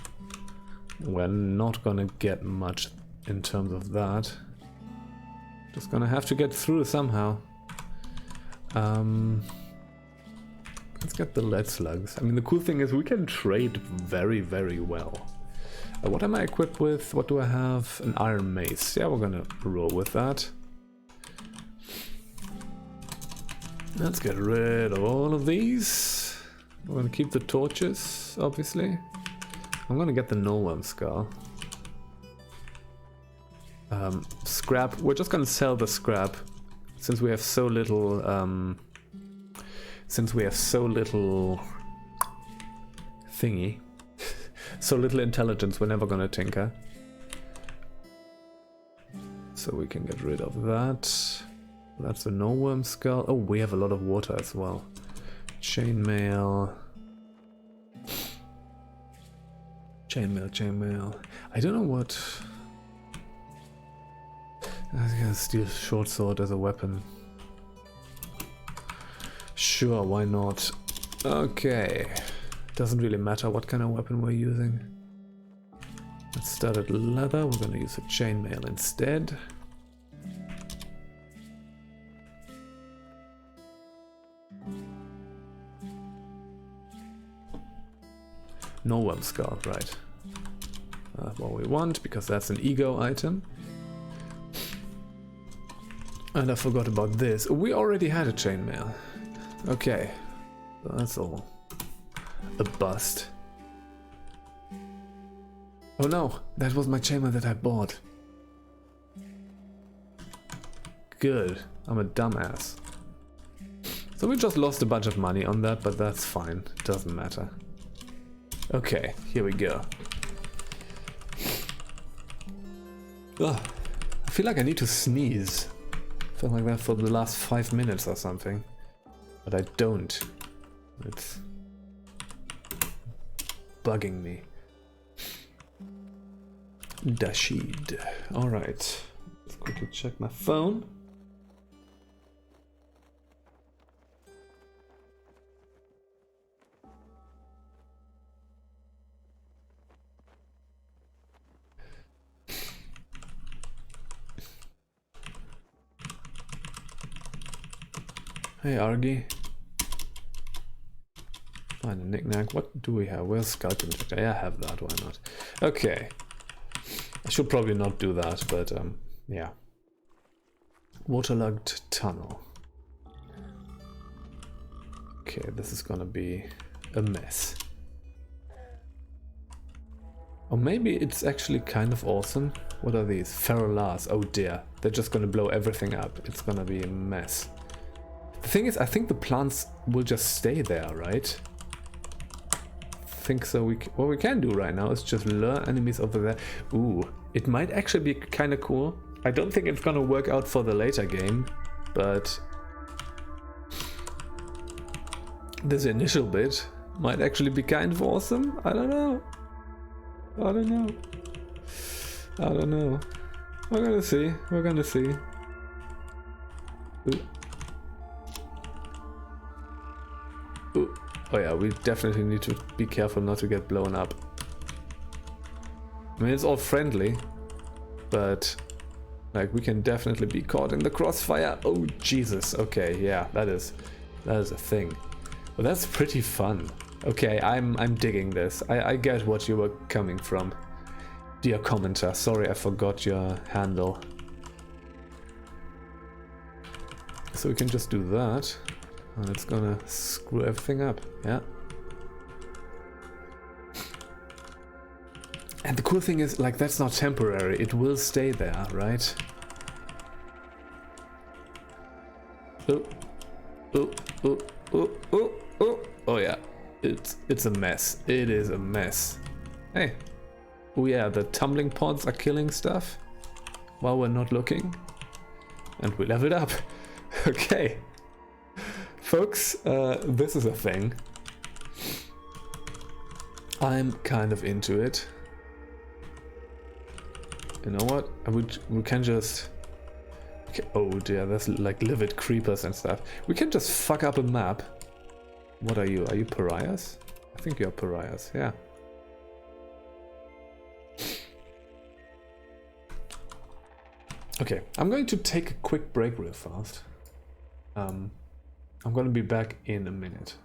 we're not gonna get much in terms of that. Just gonna have to get through somehow. Let's get the lead slugs. I mean, the cool thing is we can trade very, very well. What am I equipped with? What do I have? An iron mace. Yeah, we're gonna roll with that. Let's get rid of all of these. We're gonna keep the torches, obviously. I'm gonna get the Norworm skull. Scrap. We're just gonna sell the scrap since we have so little. Thingy. So little intelligence, we're never gonna tinker. So we can get rid of that. That's the Norworm skull. Oh, we have a lot of water as well. Chainmail. Chainmail. I don't know what... I'm gonna steal short sword as a weapon. Sure, why not? Okay. Doesn't really matter what kind of weapon we're using. Let's start at leather. We're gonna use a chainmail instead. Norworm skull, right. What we want, because that's an ego item. And I forgot about this. We already had a chainmail. Okay, so that's all. A bust. Oh no, that was my chainmail that I bought. Good, I'm a dumbass. So we just lost a bunch of money on that, but that's fine. Doesn't matter. Okay, here we go. Ugh, I feel like I need to sneeze. I feel like that for the last 5 minutes or something. But I don't. It's bugging me. Dashid. Alright. Let's quickly check my phone. Hey Argy. Find a knick-knack. What do we have? Where's Sculpting? Yeah, I have that, why not? Okay. I should probably not do that, but yeah. Waterlogged tunnel. Okay, this is gonna be a mess. Or maybe it's actually kind of awesome. What are these? Ferrolars. Oh dear. They're just gonna blow everything up. It's gonna be a mess. The thing is, I think the plants will just stay there, right? I think so. What we can do right now is just lure enemies over there. Ooh, it might actually be kind of cool. I don't think it's gonna work out for the later game, but this initial bit might actually be kind of awesome. I don't know. I don't know. I don't know. We're gonna see. We're gonna see. Ooh. Ooh. Oh yeah, we definitely need to be careful not to get blown up. I mean, it's all friendly, but like we can definitely be caught in the crossfire. Oh Jesus. Okay, yeah, that is a thing. Well, that's pretty fun. Okay, I'm digging this. I get what you were coming from, dear commenter. Sorry, I forgot your handle. So we can just do that, and it's gonna screw everything up. Yeah. And the cool thing is, like, that's not temporary. It will stay there, right? Oh, oh, oh, oh, oh, oh. Oh yeah. It's a mess. It is a mess. Hey. Oh yeah, the tumbling pods are killing stuff while we're not looking. And we leveled up. Okay. Folks, this is a thing. I'm kind of into it. You know what? We can just... Okay. Oh dear, there's like livid creepers and stuff. We can just fuck up a map. What are you? Are you pariahs? I think you're pariahs, yeah. Okay, I'm going to take a quick break real fast. I'm going to be back in a minute.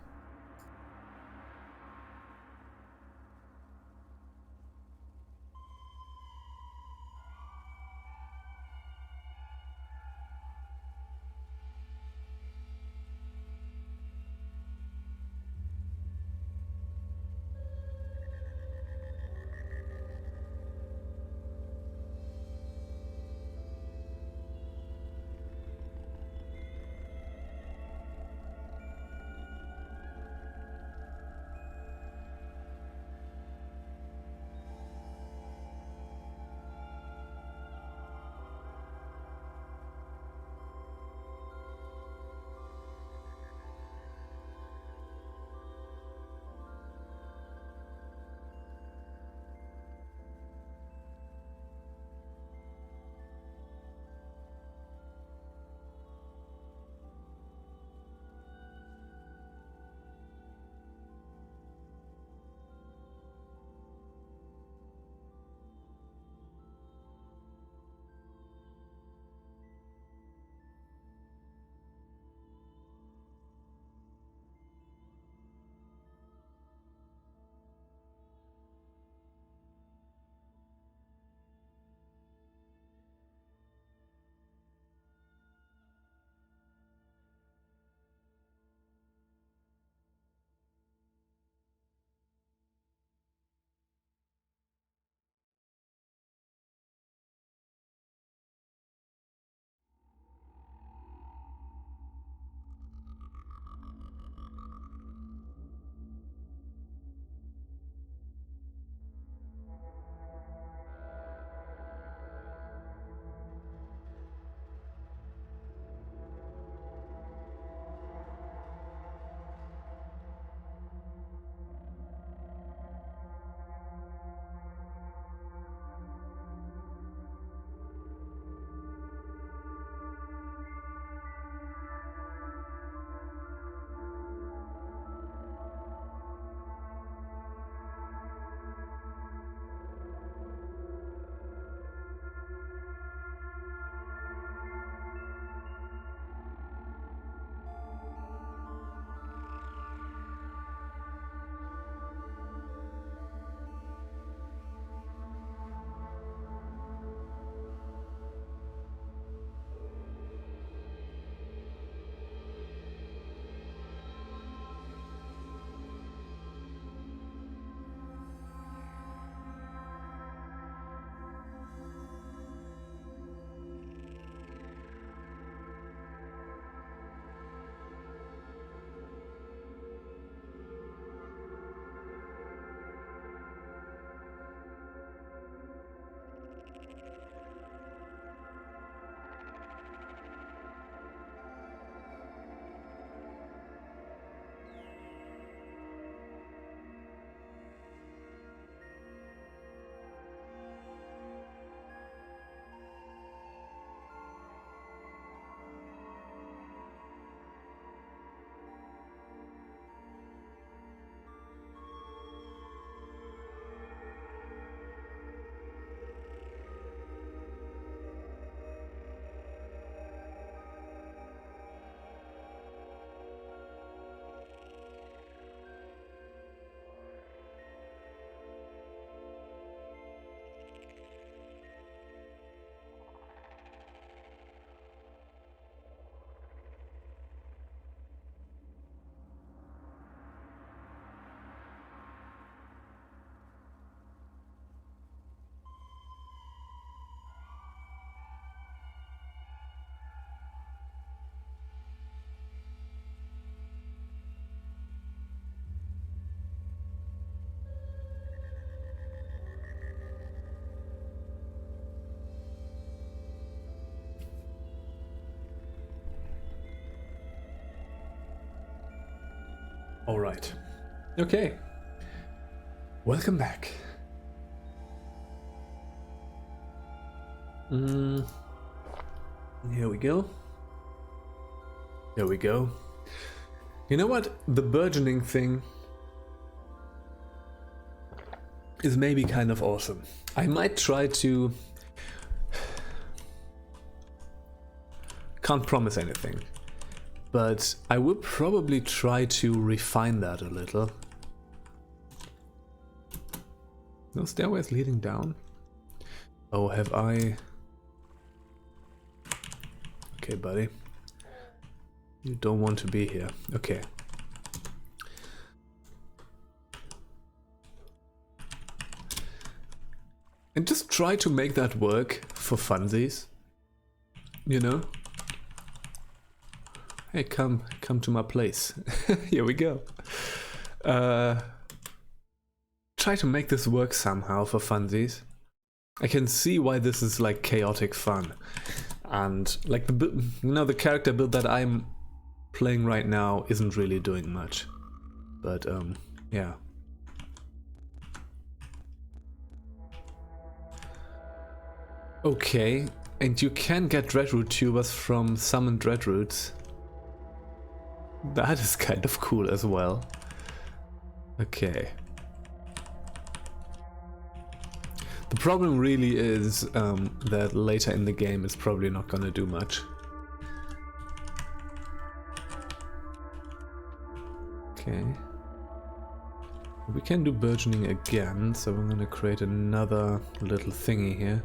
All right. Okay. Welcome back. Here we go. There we go. You know what? The burgeoning thing is maybe kind of awesome. I might try to Can't promise anything. But I will probably try to refine that a little. No stairways leading down? Oh, have I... Okay, buddy. You don't want to be here. Okay. And just try to make that work for funsies. You know? Hey, come to my place. Here we go. Try to make this work somehow for funsies. I can see why this is like chaotic fun. And like the character build that I'm playing right now isn't really doing much. But yeah. Okay, and you can get dreadroot tubers from summoned dreadroots. That is kind of cool as well. Okay. The problem really is that later in the game it's probably not gonna do much. Okay. We can do burgeoning again, so we're gonna create another little thingy here.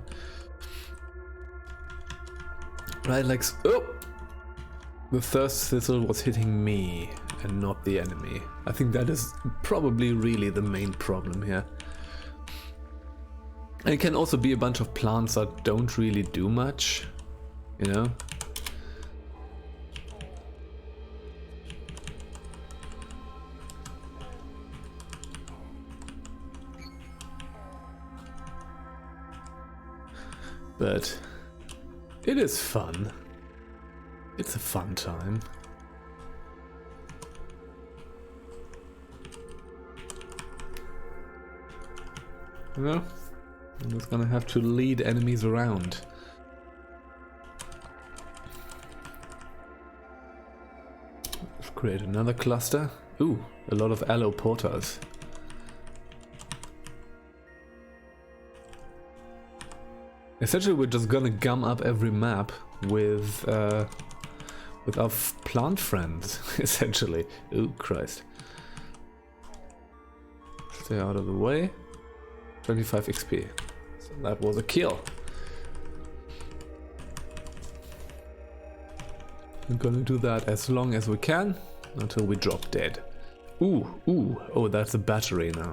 Right, like... Oh! The thirst thistle was hitting me and not the enemy. I think that is probably really the main problem here. And it can also be a bunch of plants that don't really do much, you know? But it is fun. It's a fun time. You know? I'm just gonna have to lead enemies around. Let's create another cluster. Ooh, a lot of aloe porters. Essentially, we're just gonna gum up every map with our plant friends, essentially. Ooh, Christ. Stay out of the way. 25 XP. So that was a kill. We're gonna do that as long as we can, until we drop dead. Ooh, oh, that's a battery now.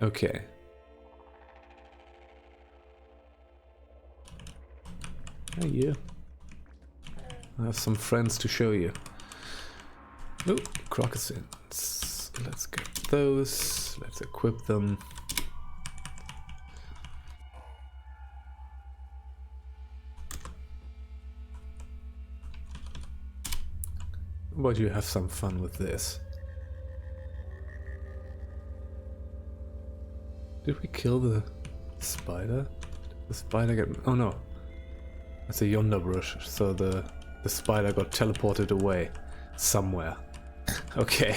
Okay. Hey, you. I have some friends to show you. Ooh, crocuses. Let's get those. Let's equip them. But you have some fun with this. Did we kill the spider? Did the spider get... Oh no. That's a yonder bush, so the spider got teleported away somewhere. Okay.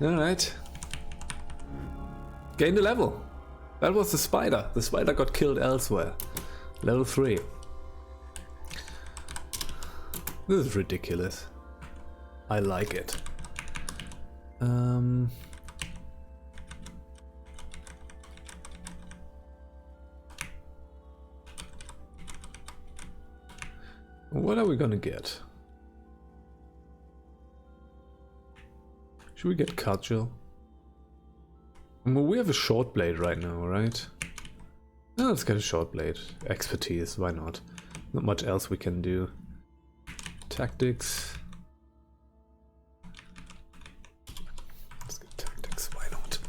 Alright. Gained a level. That was the spider. The spider got killed elsewhere. Level 3. This is ridiculous. I like it. What are we gonna get? Should we get cudgel? Well, we have a short blade right now, right? No, let's get a short blade. Expertise, why not? Not much else we can do. Tactics. Let's get tactics, why not?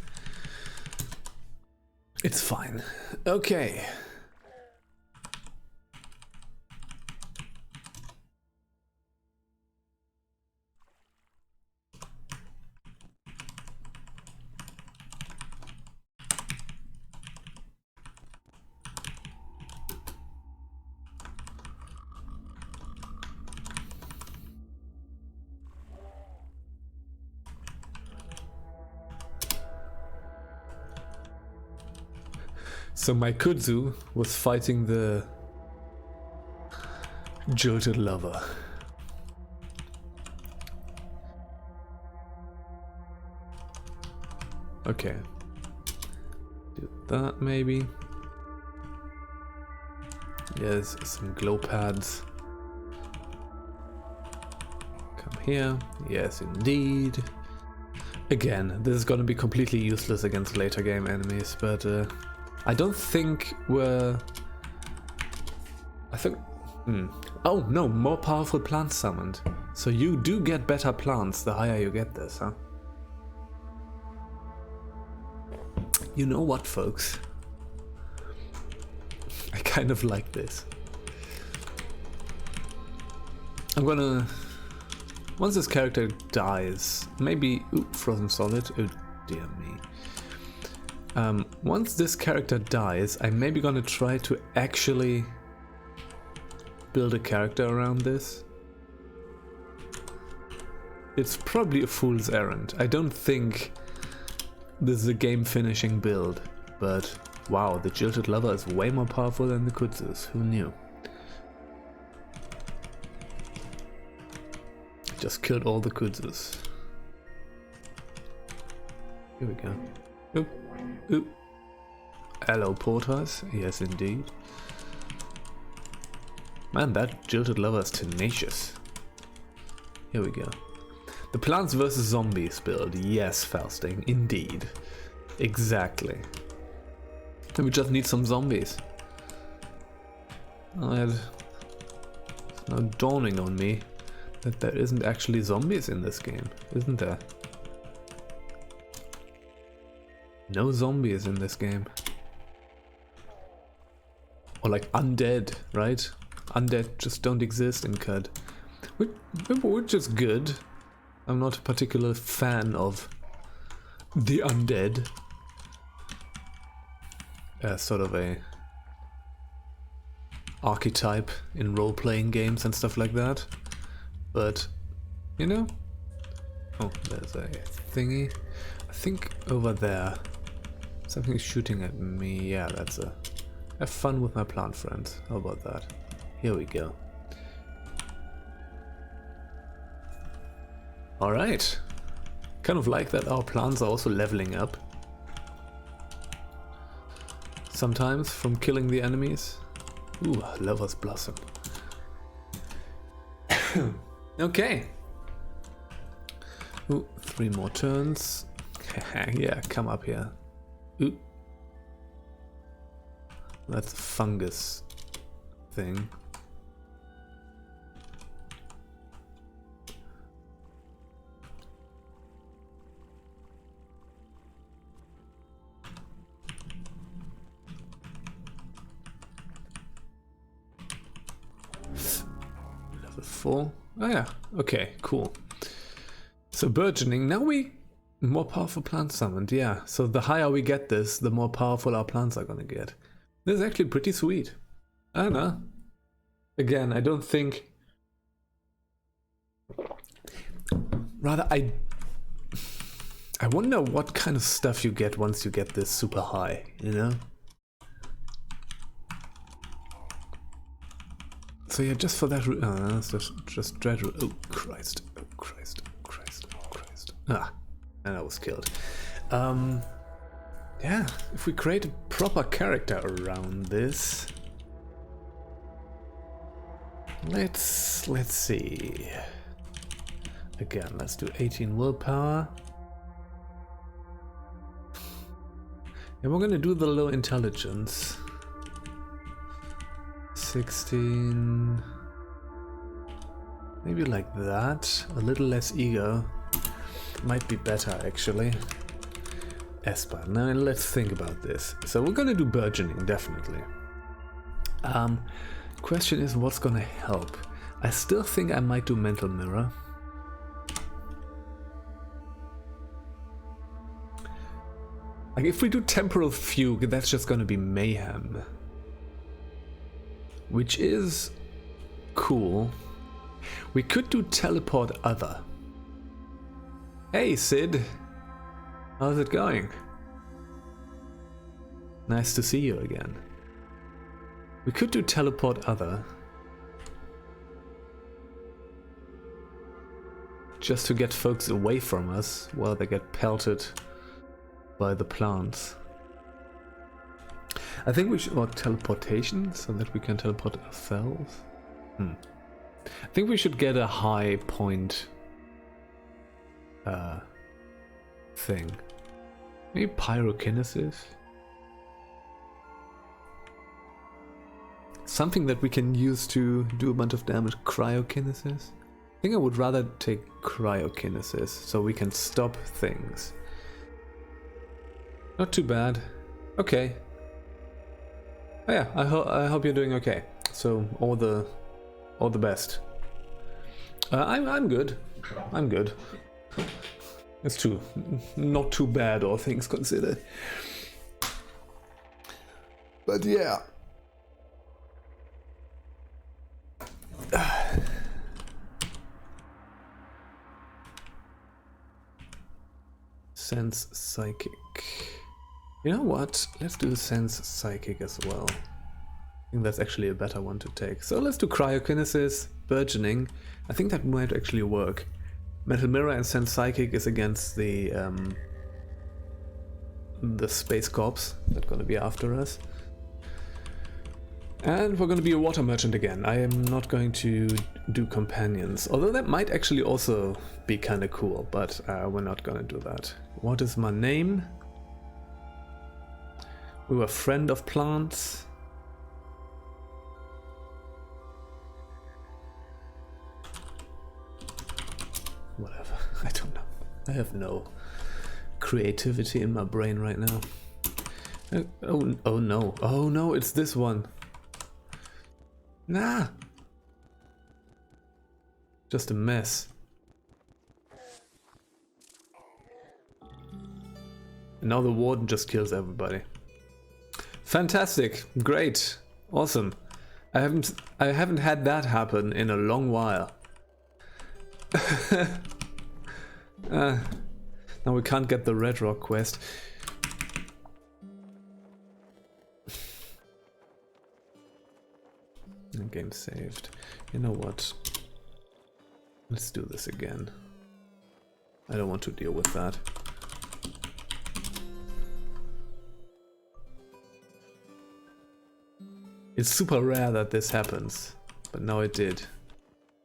It's fine. Okay. So my kudzu was fighting the jilted lover. Okay. Do that maybe. Yes, some glow pads. Come here. Yes, indeed. Again, this is gonna be completely useless against later game enemies, but I don't think we're... I think... Oh no, more powerful plants summoned. So you do get better plants the higher you get this, huh? You know what, folks? I kind of like this. I'm gonna... Once this character dies, maybe... Ooh, frozen solid. Oh dear me. Once this character dies, I'm maybe gonna try to actually build a character around this. It's probably a fool's errand. I don't think this is a game-finishing build, but wow, the Jilted Lover is way more powerful than the Kudzus. Who knew? Just killed all the Kudzus. Here we go. Oop, oop. Hello, porters. Yes, indeed. Man, that Jilted Lover is tenacious. Here we go. The Plants vs. Zombies build. Yes, Fausting. Indeed. Exactly. And we just need some zombies. It's now dawning on me that there isn't actually zombies in this game, isn't there? No zombies in this game. Or like undead, right? Undead just don't exist in Qud. Which is good. I'm not a particular fan of the undead as sort of a archetype in role-playing games and stuff like that. But, you know... Oh, there's a thingy. I think over there something's shooting at me. Yeah, that's a... Have fun with my plant friends. How about that? Here we go. Alright. Kind of like that our plants are also leveling up. Sometimes from killing the enemies. Ooh, Lover's Blossom. Okay. Ooh, 3 more turns. Yeah, come up here. Ooh. That's a fungus thing. Level 4. Oh yeah, okay, cool. So Burgeoning, now we... More powerful plants summoned, yeah. So the higher we get this, the more powerful our plants are gonna get. This is actually pretty sweet. I don't know. Again, I don't think... Rather, I wonder what kind of stuff you get once you get this super high, you know? So yeah, just for that... that's just dread... Oh, Christ. Oh, Christ. Oh, Christ. Oh, Christ. Ah, and I was killed. Yeah, if we create a proper character around this... Let's see. Again, let's do 18 willpower. And we're gonna do the low intelligence. 16... Maybe like that. A little less ego. Might be better, actually. Esper. Now let's think about this. So we're gonna do Burgeoning, definitely. Question is, what's gonna help? I still think I might do Mental Mirror. Like, if we do Temporal Fugue, that's just gonna be mayhem. Which is cool. We could do Teleport Other. Hey, Sid. How's it going? Nice to see you again. We could do teleport other. Just to get folks away from us while they get pelted by the plants. I think we should, or teleportation, so that we can teleport ourselves. I think we should get a high point thing. Maybe pyrokinesis? Something that we can use to do a bunch of damage. Cryokinesis? I think I would rather take cryokinesis, so we can stop things. Not too bad. Okay. Oh yeah, I hope you're doing okay. So all the best. I'm good. I'm good. It's not too bad, all things considered. But yeah. Sense Psychic. You know what? Let's do Sense Psychic as well. I think that's actually a better one to take. So let's do Cryokinesis, Burgeoning. I think that might actually work. Metal Mirror and Sense Psychic is against the Space Corps that are gonna be after us. And we're gonna be a water merchant again. I am not going to do companions, although that might actually also be kind of cool, but we're not gonna do that. What is my name? We were friend of plants. Whatever, I don't know. I have no creativity in my brain right now. Oh no, it's this one. Nah. Just a mess. And now the warden just kills everybody. Fantastic, great, awesome. I haven't had that happen in a long while. Now we can't get the Red Rock quest. Game saved. You know what? Let's do this again. I don't want to deal with that. It's super rare that this happens, but now it did.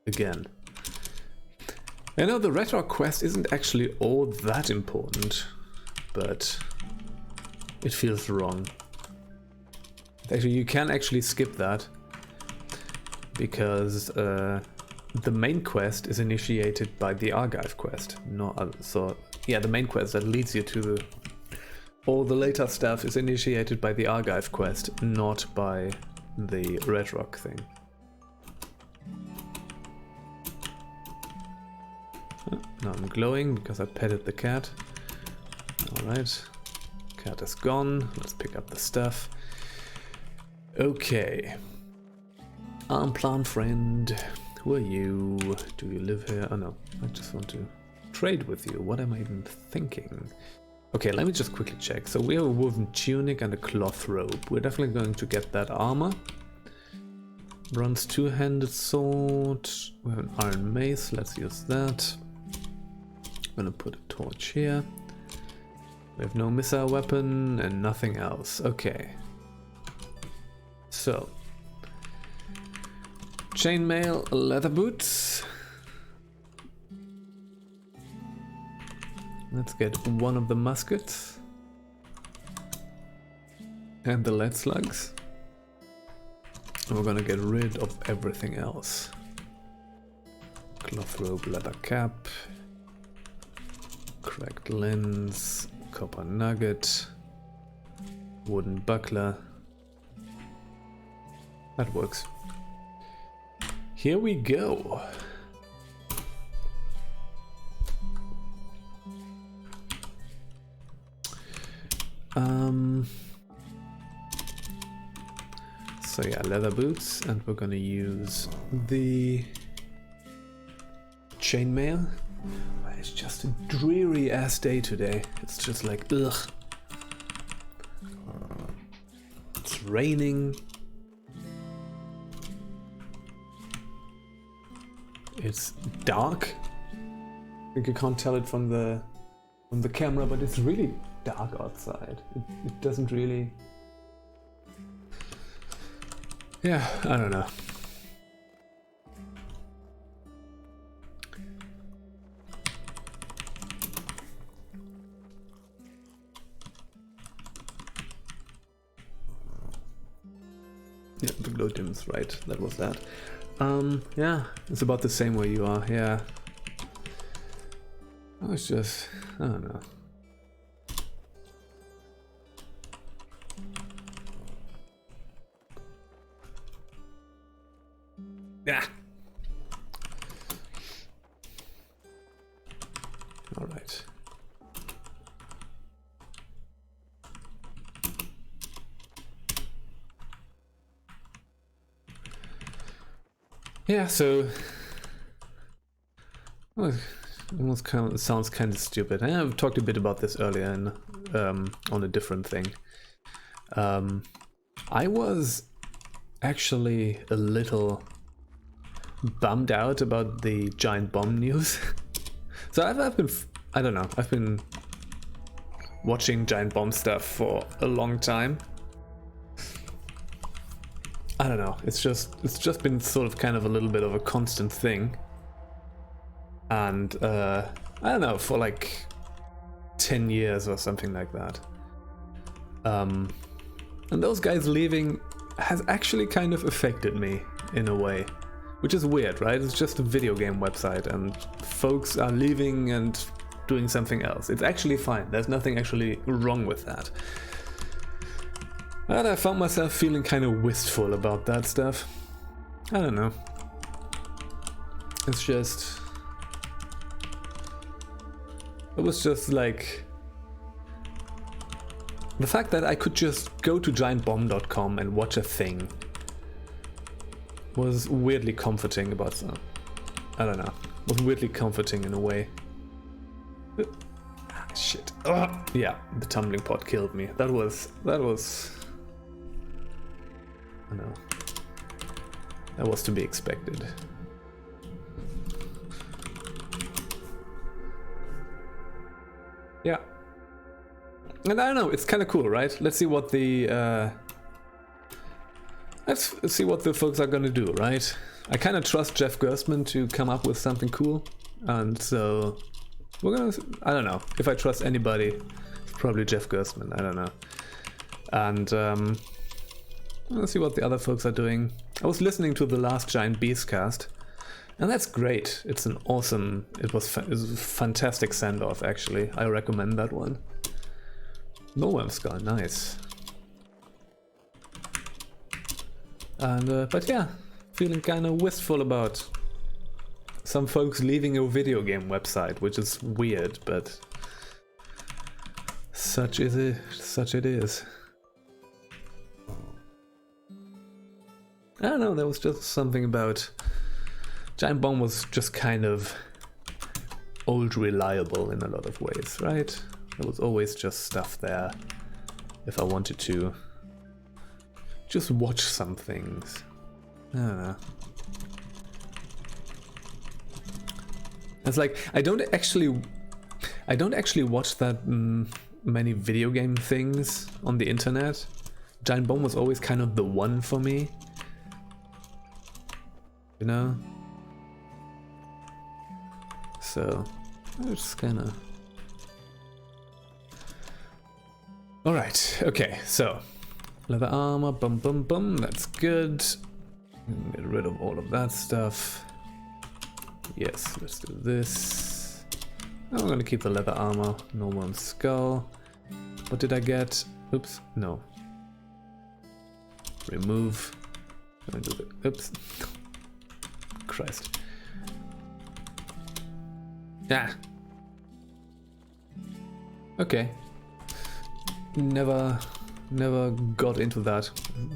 Again. You know, the Red Rock quest isn't actually all that important, but it feels wrong. Actually, you can actually skip that, because the main quest is initiated by the Archive quest. So yeah, the main quest that leads you to all the later stuff is initiated by the Archive quest, not by the Red Rock thing. Now I'm glowing because I petted the cat. Alright, cat is gone. Let's pick up the stuff. Okay. Plant friend, who are you? Do you live here? Oh no, I just want to trade with you. What am I even thinking? Okay, let me just quickly check. So we have a woven tunic and a cloth robe. We're definitely going to get that armor. Bronze two-handed sword. We have an iron mace. Let's use that. I'm gonna put a torch here. We have no missile weapon and nothing else. Okay. So. Chainmail, leather boots. Let's get one of the muskets. And the lead slugs. And we're gonna get rid of everything else. Cloth robe, leather cap. Cracked lens, copper nugget. Wooden buckler. That works. Here we go. So yeah, leather boots, and we're gonna use the chainmail. It's just a dreary ass day today. It's just like ugh. raining. It's dark. I think you can't tell it from the camera, but it's really dark outside. It doesn't really... Yeah, I don't know. Yeah, the glow dim's right. That was that. Yeah, it's about the same where you are. Yeah. Oh, it's just, I don't know. Yeah. All right. Yeah, so well, it almost kind of sounds kind of stupid. I've talked a bit about this earlier in, on a different thing. I was actually a little bummed out about the giant bomb news. So I've been, I don't know, I've been watching giant bomb stuff for a long time. I don't know, it's just been sort of kind of a little bit of a constant thing. And I don't know, for like 10 years or something like that. And those guys leaving has actually kind of affected me in a way, which is weird, right? It's just a video game website and folks are leaving and doing something else. It's actually fine. There's nothing actually wrong with that. But I found myself feeling kind of wistful about that stuff. I don't know. It's just... It was just like... The fact that I could just go to giantbomb.com and watch a thing was weirdly comforting about some... I don't know. Was weirdly comforting in a way. Shit. Yeah, the tumbling pot killed me. That was... I know. That was to be expected. Yeah. And I don't know, it's kind of cool, right? Let's see what the let's see what the folks are gonna do, right? I kind of trust Jeff Gerstmann to come up with something cool, and so we're gonna... I don't know if I trust anybody. It's probably Jeff Gerstmann. I don't know. And let's see what the other folks are doing. I was listening to the last Giant Beast cast, and that's great. It's an awesome... It was a fantastic send-off, actually. I recommend that one. Nowhere Skull, nice. And but yeah, feeling kind of wistful about some folks leaving a video game website, which is weird, but such is it. Such it is. I don't know. There was just something about Giant Bomb was just kind of old reliable in a lot of ways, right? There was always just stuff there if I wanted to just watch some things. I don't know. It's like I don't actually watch that many video game things on the internet. Giant Bomb was always kind of the one for me. You know? So it's just kind of... Alright, okay, so leather armor, bum bum bum, that's good. Get rid of all of that stuff. Yes, let's do this. I'm gonna keep the leather armor, normal skull. What did I get? Oops, no. Remove. Gonna do the... Oops. Christ. Ah. Okay. Never got into that.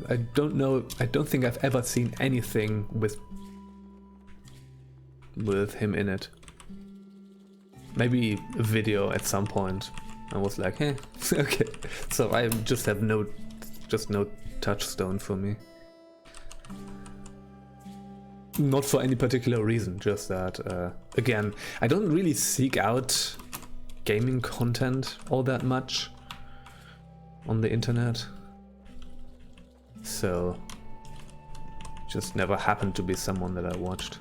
I don't know. I don't think I've ever seen anything with him in it. Maybe a video at some point. I was like, eh, okay. So I just have no just no touchstone for me. Not for any particular reason, just that, again, I don't really seek out gaming content all that much on the internet. So, just never happened to be someone that I watched.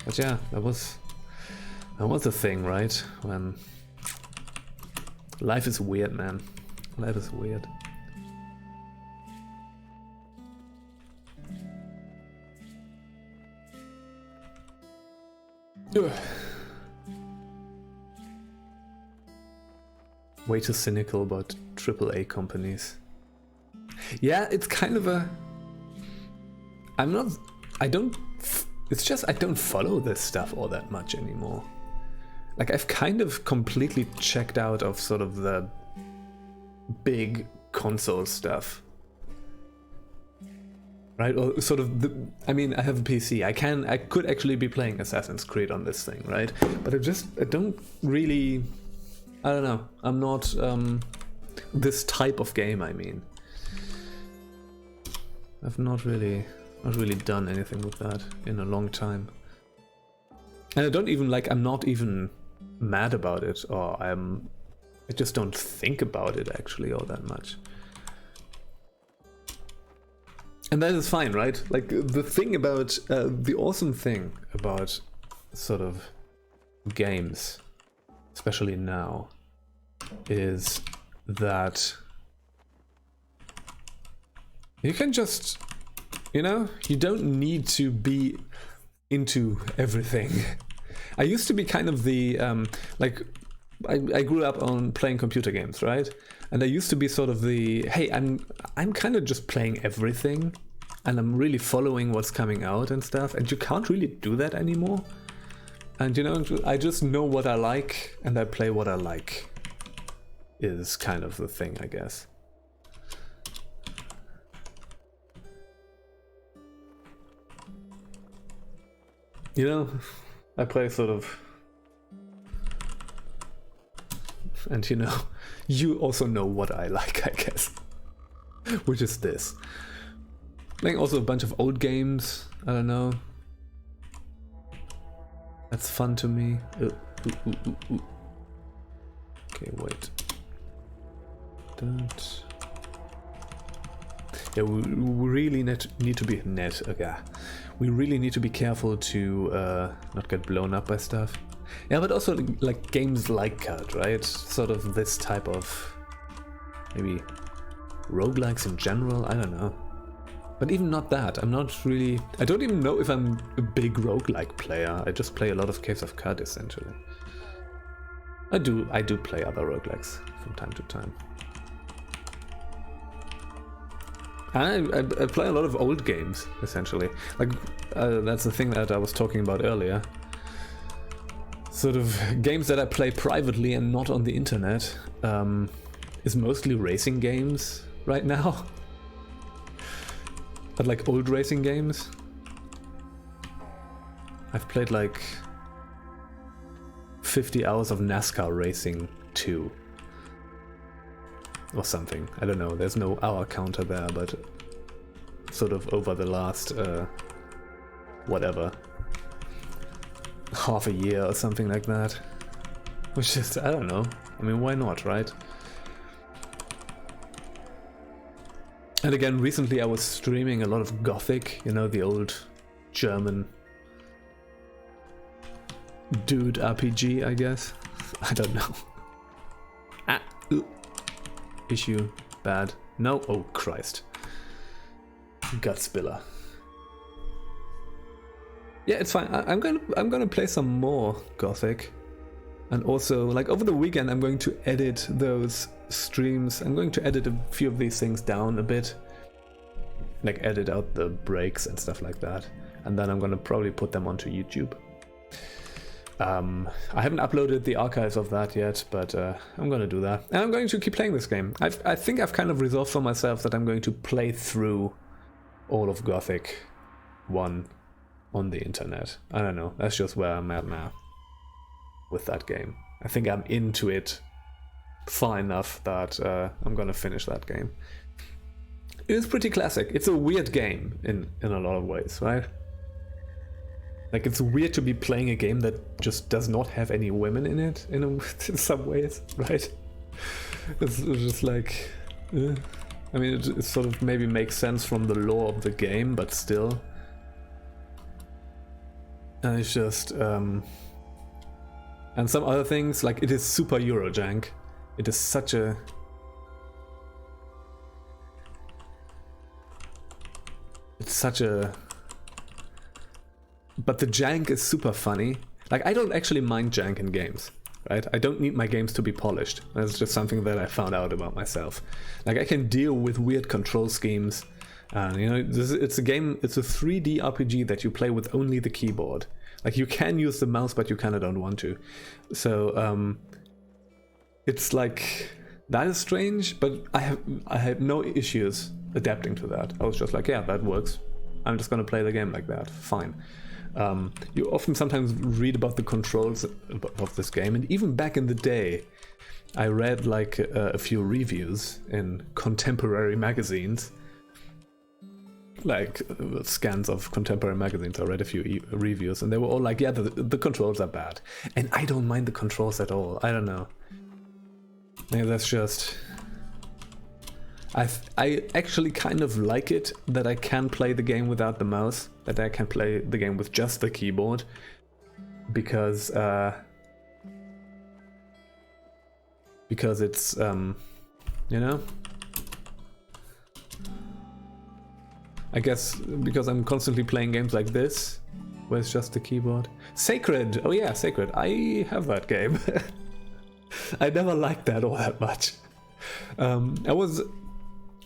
But yeah, that was the thing, right? When life is weird, man. Life is weird. Ugh. Way too cynical about AAA companies. Yeah, it's kind of a... It's just I don't follow this stuff all that much anymore. Like, I've kind of completely checked out of sort of the big console stuff. Right? Or sort of I mean, I have a PC. I could actually be playing Assassin's Creed on this thing, right? But I don't really... I don't know. I'm not this type of game, I mean. I've not really done anything with that in a long time. And I don't even I'm not even mad about it, or I just don't think about it actually all that much. And that is fine, right? Like, the thing about, the awesome thing about sort of games, especially now, is that you can just, you know, you don't need to be into everything. I used to be kind of the, I grew up on playing computer games, right? And I used to be sort of the, hey, I'm kind of just playing everything, and I'm really following what's coming out and stuff, and you can't really do that anymore. And, you know, I just know what I like, and I play what I like, is kind of the thing, I guess. You know, I play sort of... And, you know, you also know what I like, I guess. Which is this. Playing also a bunch of old games, I don't know. That's fun to me. Okay, wait. Don't... Yeah, we really need to be... We really need to be careful to not get blown up by stuff. Yeah, but also like games like Qud, right? Sort of this type of... maybe roguelikes in general, I don't know. But even not that, I'm not really... I don't even know if I'm a big roguelike player. I just play a lot of Caves of Qud, essentially. I do play other roguelikes from time to time. I play a lot of old games, essentially. Like, that's the thing that I was talking about earlier. Sort of games that I play privately and not on the internet is mostly racing games right now. But like old racing games. I've played like 50 hours of NASCAR Racing 2. Or something. I don't know, there's no hour counter there, but sort of over the last, whatever, half a year or something like that. Which is, I don't know. I mean, why not, right? And again, recently I was streaming a lot of Gothic, you know, the old German dude RPG, I guess. I don't know. Issue bad. No, oh Christ. Gut spiller. Yeah, it's fine. I'm gonna play some more Gothic. And also, like, over the weekend I'm going to edit those streams. I'm going to edit a few of these things down a bit. Like, edit out the breaks and stuff like that. And then I'm gonna probably put them onto YouTube. I haven't uploaded the archives of that yet, but I'm gonna do that. And I'm going to keep playing this game. I think I've kind of resolved for myself that I'm going to play through all of Gothic 1 on the internet. I don't know, that's just where I'm at now with that game. I think I'm into it far enough that I'm gonna finish that game. It is pretty classic. It's a weird game in a lot of ways, right? Like, it's weird to be playing a game that just does not have any women in it in some ways, right? It's just like, I mean, it sort of maybe makes sense from the lore of the game, but still. And it's just, and some other things, like, it is super Eurojank. It is such a... It's such a... But the jank is super funny. Like, I don't actually mind jank in games, right? I don't need my games to be polished. That's just something that I found out about myself. Like, I can deal with weird control schemes. You know, it's a game, it's a 3D RPG that you play with only the keyboard. Like, you can use the mouse, but you kind of don't want to. So, it's like, that is strange, but I had no issues adapting to that. I was just like, yeah, that works. I'm just gonna play the game like that. Fine. You often sometimes read about the controls of this game, and even back in the day, I read like a few reviews in contemporary magazines, like scans of contemporary magazines. I read a few reviews, and they were all like, yeah, the controls are bad. And I don't mind the controls at all. I don't know. Maybe that's just... I actually kind of like it that I can play the game without the mouse, that I can play the game with just the keyboard, because it's, you know, I guess because I'm constantly playing games like this, where it's just the keyboard. Sacred! Oh yeah, Sacred. I have that game. I never liked that all that much.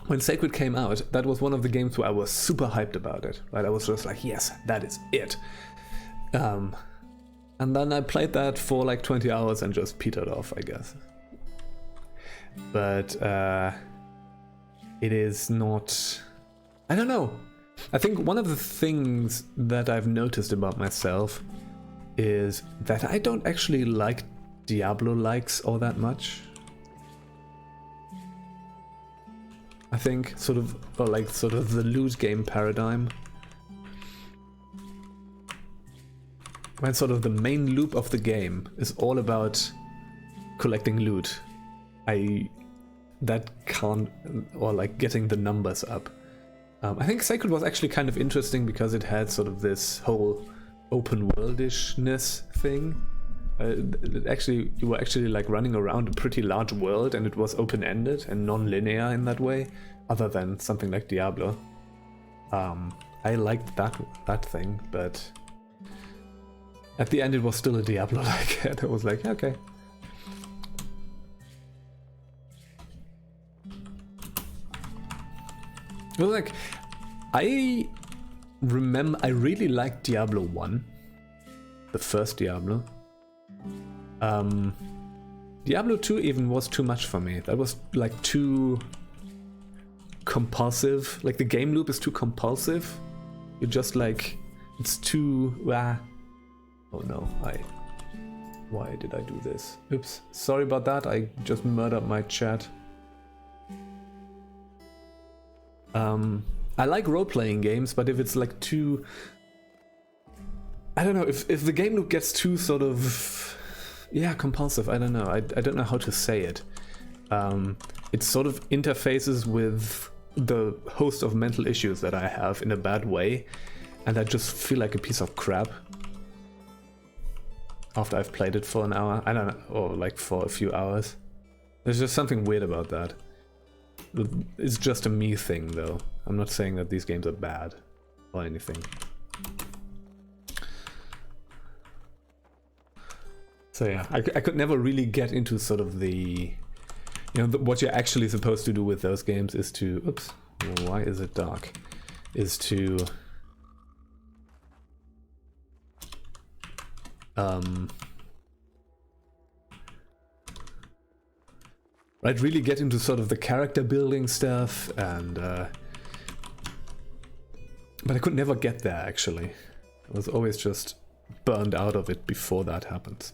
When Sacred came out, that was one of the games where I was super hyped about it, right? I was just like, yes, that is it. And then I played that for like 20 hours and just petered off, I guess. But it is not... I don't know. I think one of the things that I've noticed about myself is that I don't actually like Diablo-likes all that much. I think sort of the loot game paradigm, when sort of the main loop of the game is all about collecting loot, that can't, or like getting the numbers up. I think Sacred was actually kind of interesting because it had sort of this whole open worldishness thing. You were actually like running around a pretty large world, and it was open-ended and non-linear in that way, other than something like Diablo. I liked that thing, but at the end it was still a Diablo-like, and I was like, okay. It was like, I really liked Diablo 1, the first Diablo. Diablo 2 even was too much for me. That was like too compulsive. Like the game loop is too compulsive. You're just like, it's too... Oh no, why did I do this? Oops, sorry about that. I just murdered my chat. I like role-playing games, but if it's like too... I don't know, if the game loop gets too sort of... Yeah, compulsive, I don't know. I don't know how to say it. It sort of interfaces with the host of mental issues that I have in a bad way, and I just feel like a piece of crap after I've played it for an hour. I don't know, or like for a few hours. There's just something weird about that. It's just a me thing, though. I'm not saying that these games are bad or anything. So yeah, I could never really get into sort of the... You know, what you're actually supposed to do with those games is to... Oops, why is it dark? Is to... Right, really get into sort of the character building stuff, and but I could never get there, actually. I was always just burned out of it before that happens.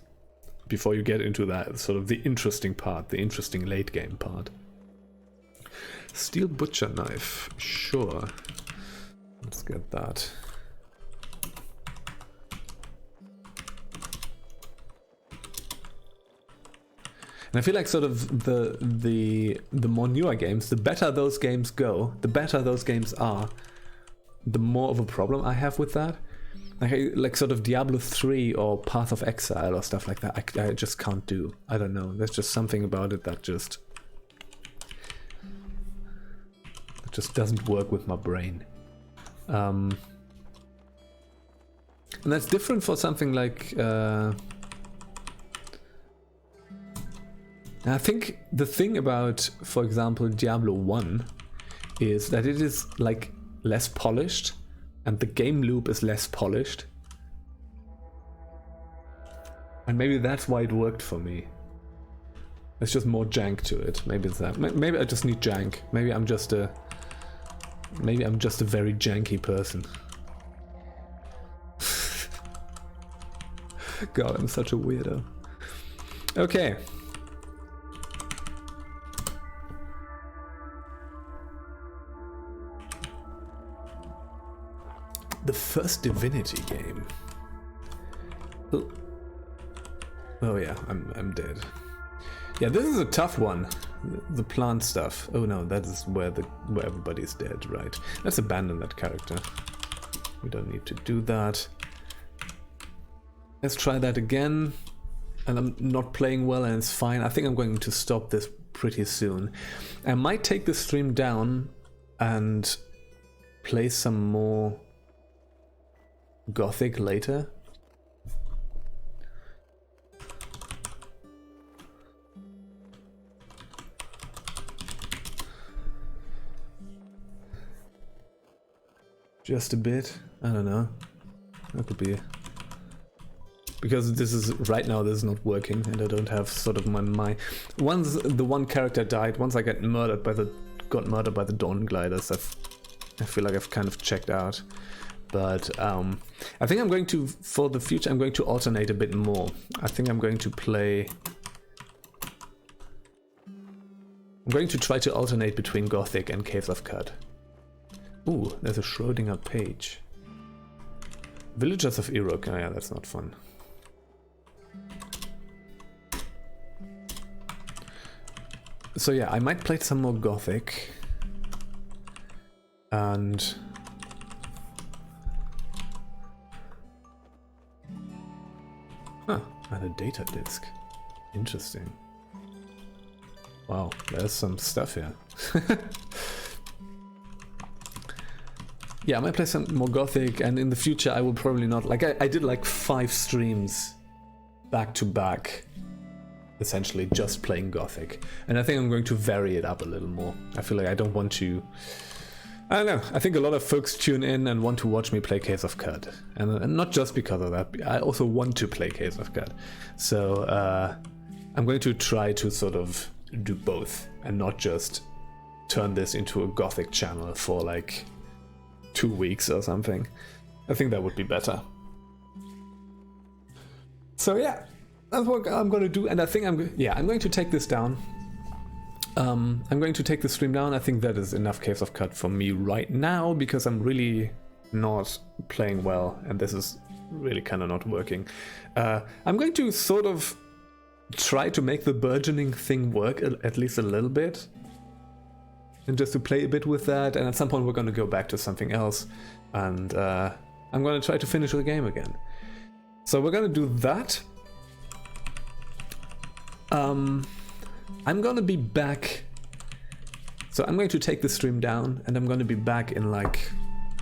before you get into that sort of the interesting part, the interesting late game part. Steel butcher knife, sure. Let's get that. And I feel like sort of the more newer games, the better those games go, the better those games are, the more of a problem I have with that. Like sort of Diablo 3 or Path of Exile or stuff like that, I just can't do. I don't know. There's just something about it that just doesn't work with my brain. And that's different for something like... I think the thing about, for example, Diablo 1 is that it is like less polished and the game loop is less polished. And maybe that's why it worked for me. There's just more jank to it. Maybe it's that. Maybe I just need jank. Maybe I'm just a very janky person. God, I'm such a weirdo. Okay. The first Divinity game. Oh yeah, I'm dead. Yeah, this is a tough one. The plant stuff. Oh no, that is where everybody's dead, right? Let's abandon that character. We don't need to do that. Let's try that again. And I'm not playing well and it's fine. I think I'm going to stop this pretty soon. I might take the stream down and play some more Gothic later. Just a bit. I don't know. That could be. Because this is right now. This is not working, and I don't have sort of my. Once the one character died, once I got murdered by the Dawn Gliders, I feel like I've kind of checked out. But I think I'm going to, for the future, I'm going to alternate a bit more. I think I'm going to play. I'm going to try to alternate between Gothic and Caves of Qud. Ooh, there's a Schrödinger page. Villagers of Irok. Oh yeah, that's not fun. So yeah, I might play some more Gothic. And... Huh, and a data disk. Interesting. Wow, there's some stuff here. Yeah, I might play some more Gothic, and in the future I will probably not... Like, I did like 5 streams back to back, essentially just playing Gothic. And I think I'm going to vary it up a little more. I feel like I don't want to... I don't know, I think a lot of folks tune in and want to watch me play Caves of Qud. And not just because of that, I also want to play Caves of Qud. So I'm going to try to sort of do both, and not just turn this into a Gothic channel for like 2 weeks or something. I think that would be better. So yeah, that's what I'm going to do, and I think I'm going to take this down. I'm going to take the stream down. I think that is enough Caves of Qud for me right now, because I'm really not playing well, and this is really kind of not working. I'm going to sort of try to make the burgeoning thing work at least a little bit, and just to play a bit with that, and at some point we're going to go back to something else, and I'm going to try to finish the game again. So we're going to do that. I'm going to be back. So I'm going to take the stream down, and I'm going to be back in like,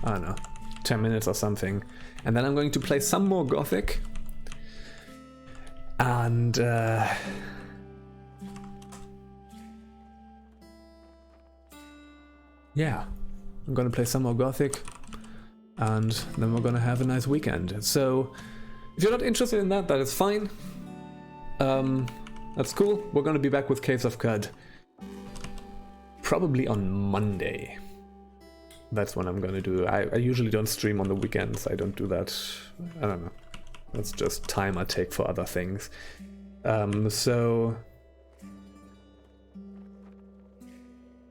I don't know, 10 minutes or something. And then I'm going to play some more Gothic. And yeah, I'm going to play some more Gothic. And then we're going to have a nice weekend. So if you're not interested in that, that is fine. That's cool. We're going to be back with Caves of Qud probably on Monday. That's when I'm going to do. I usually don't stream on the weekends. I don't do that. I don't know. That's just time I take for other things. So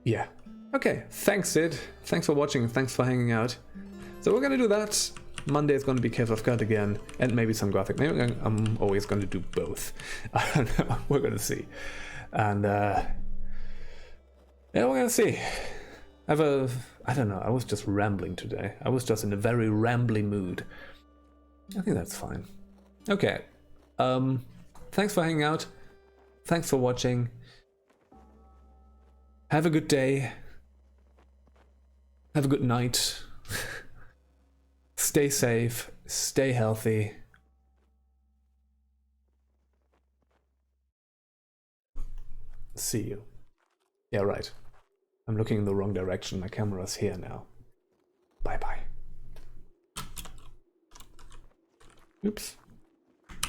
yeah. Okay, thanks Sid. Thanks for watching, thanks for hanging out. So we're gonna do that. Monday is gonna be Caves of Qud again, and maybe some graphic. Maybe I'm always gonna do both. I don't know, we're gonna see. And yeah, we're gonna see. I don't know, I was just rambling today. I was just in a very rambly mood. I think that's fine. Okay. Thanks for hanging out. Thanks for watching. Have a good day. Have a good night. Stay safe. Stay healthy. See you. Yeah, right. I'm looking in the wrong direction. My camera's here now. Bye-bye. Oops.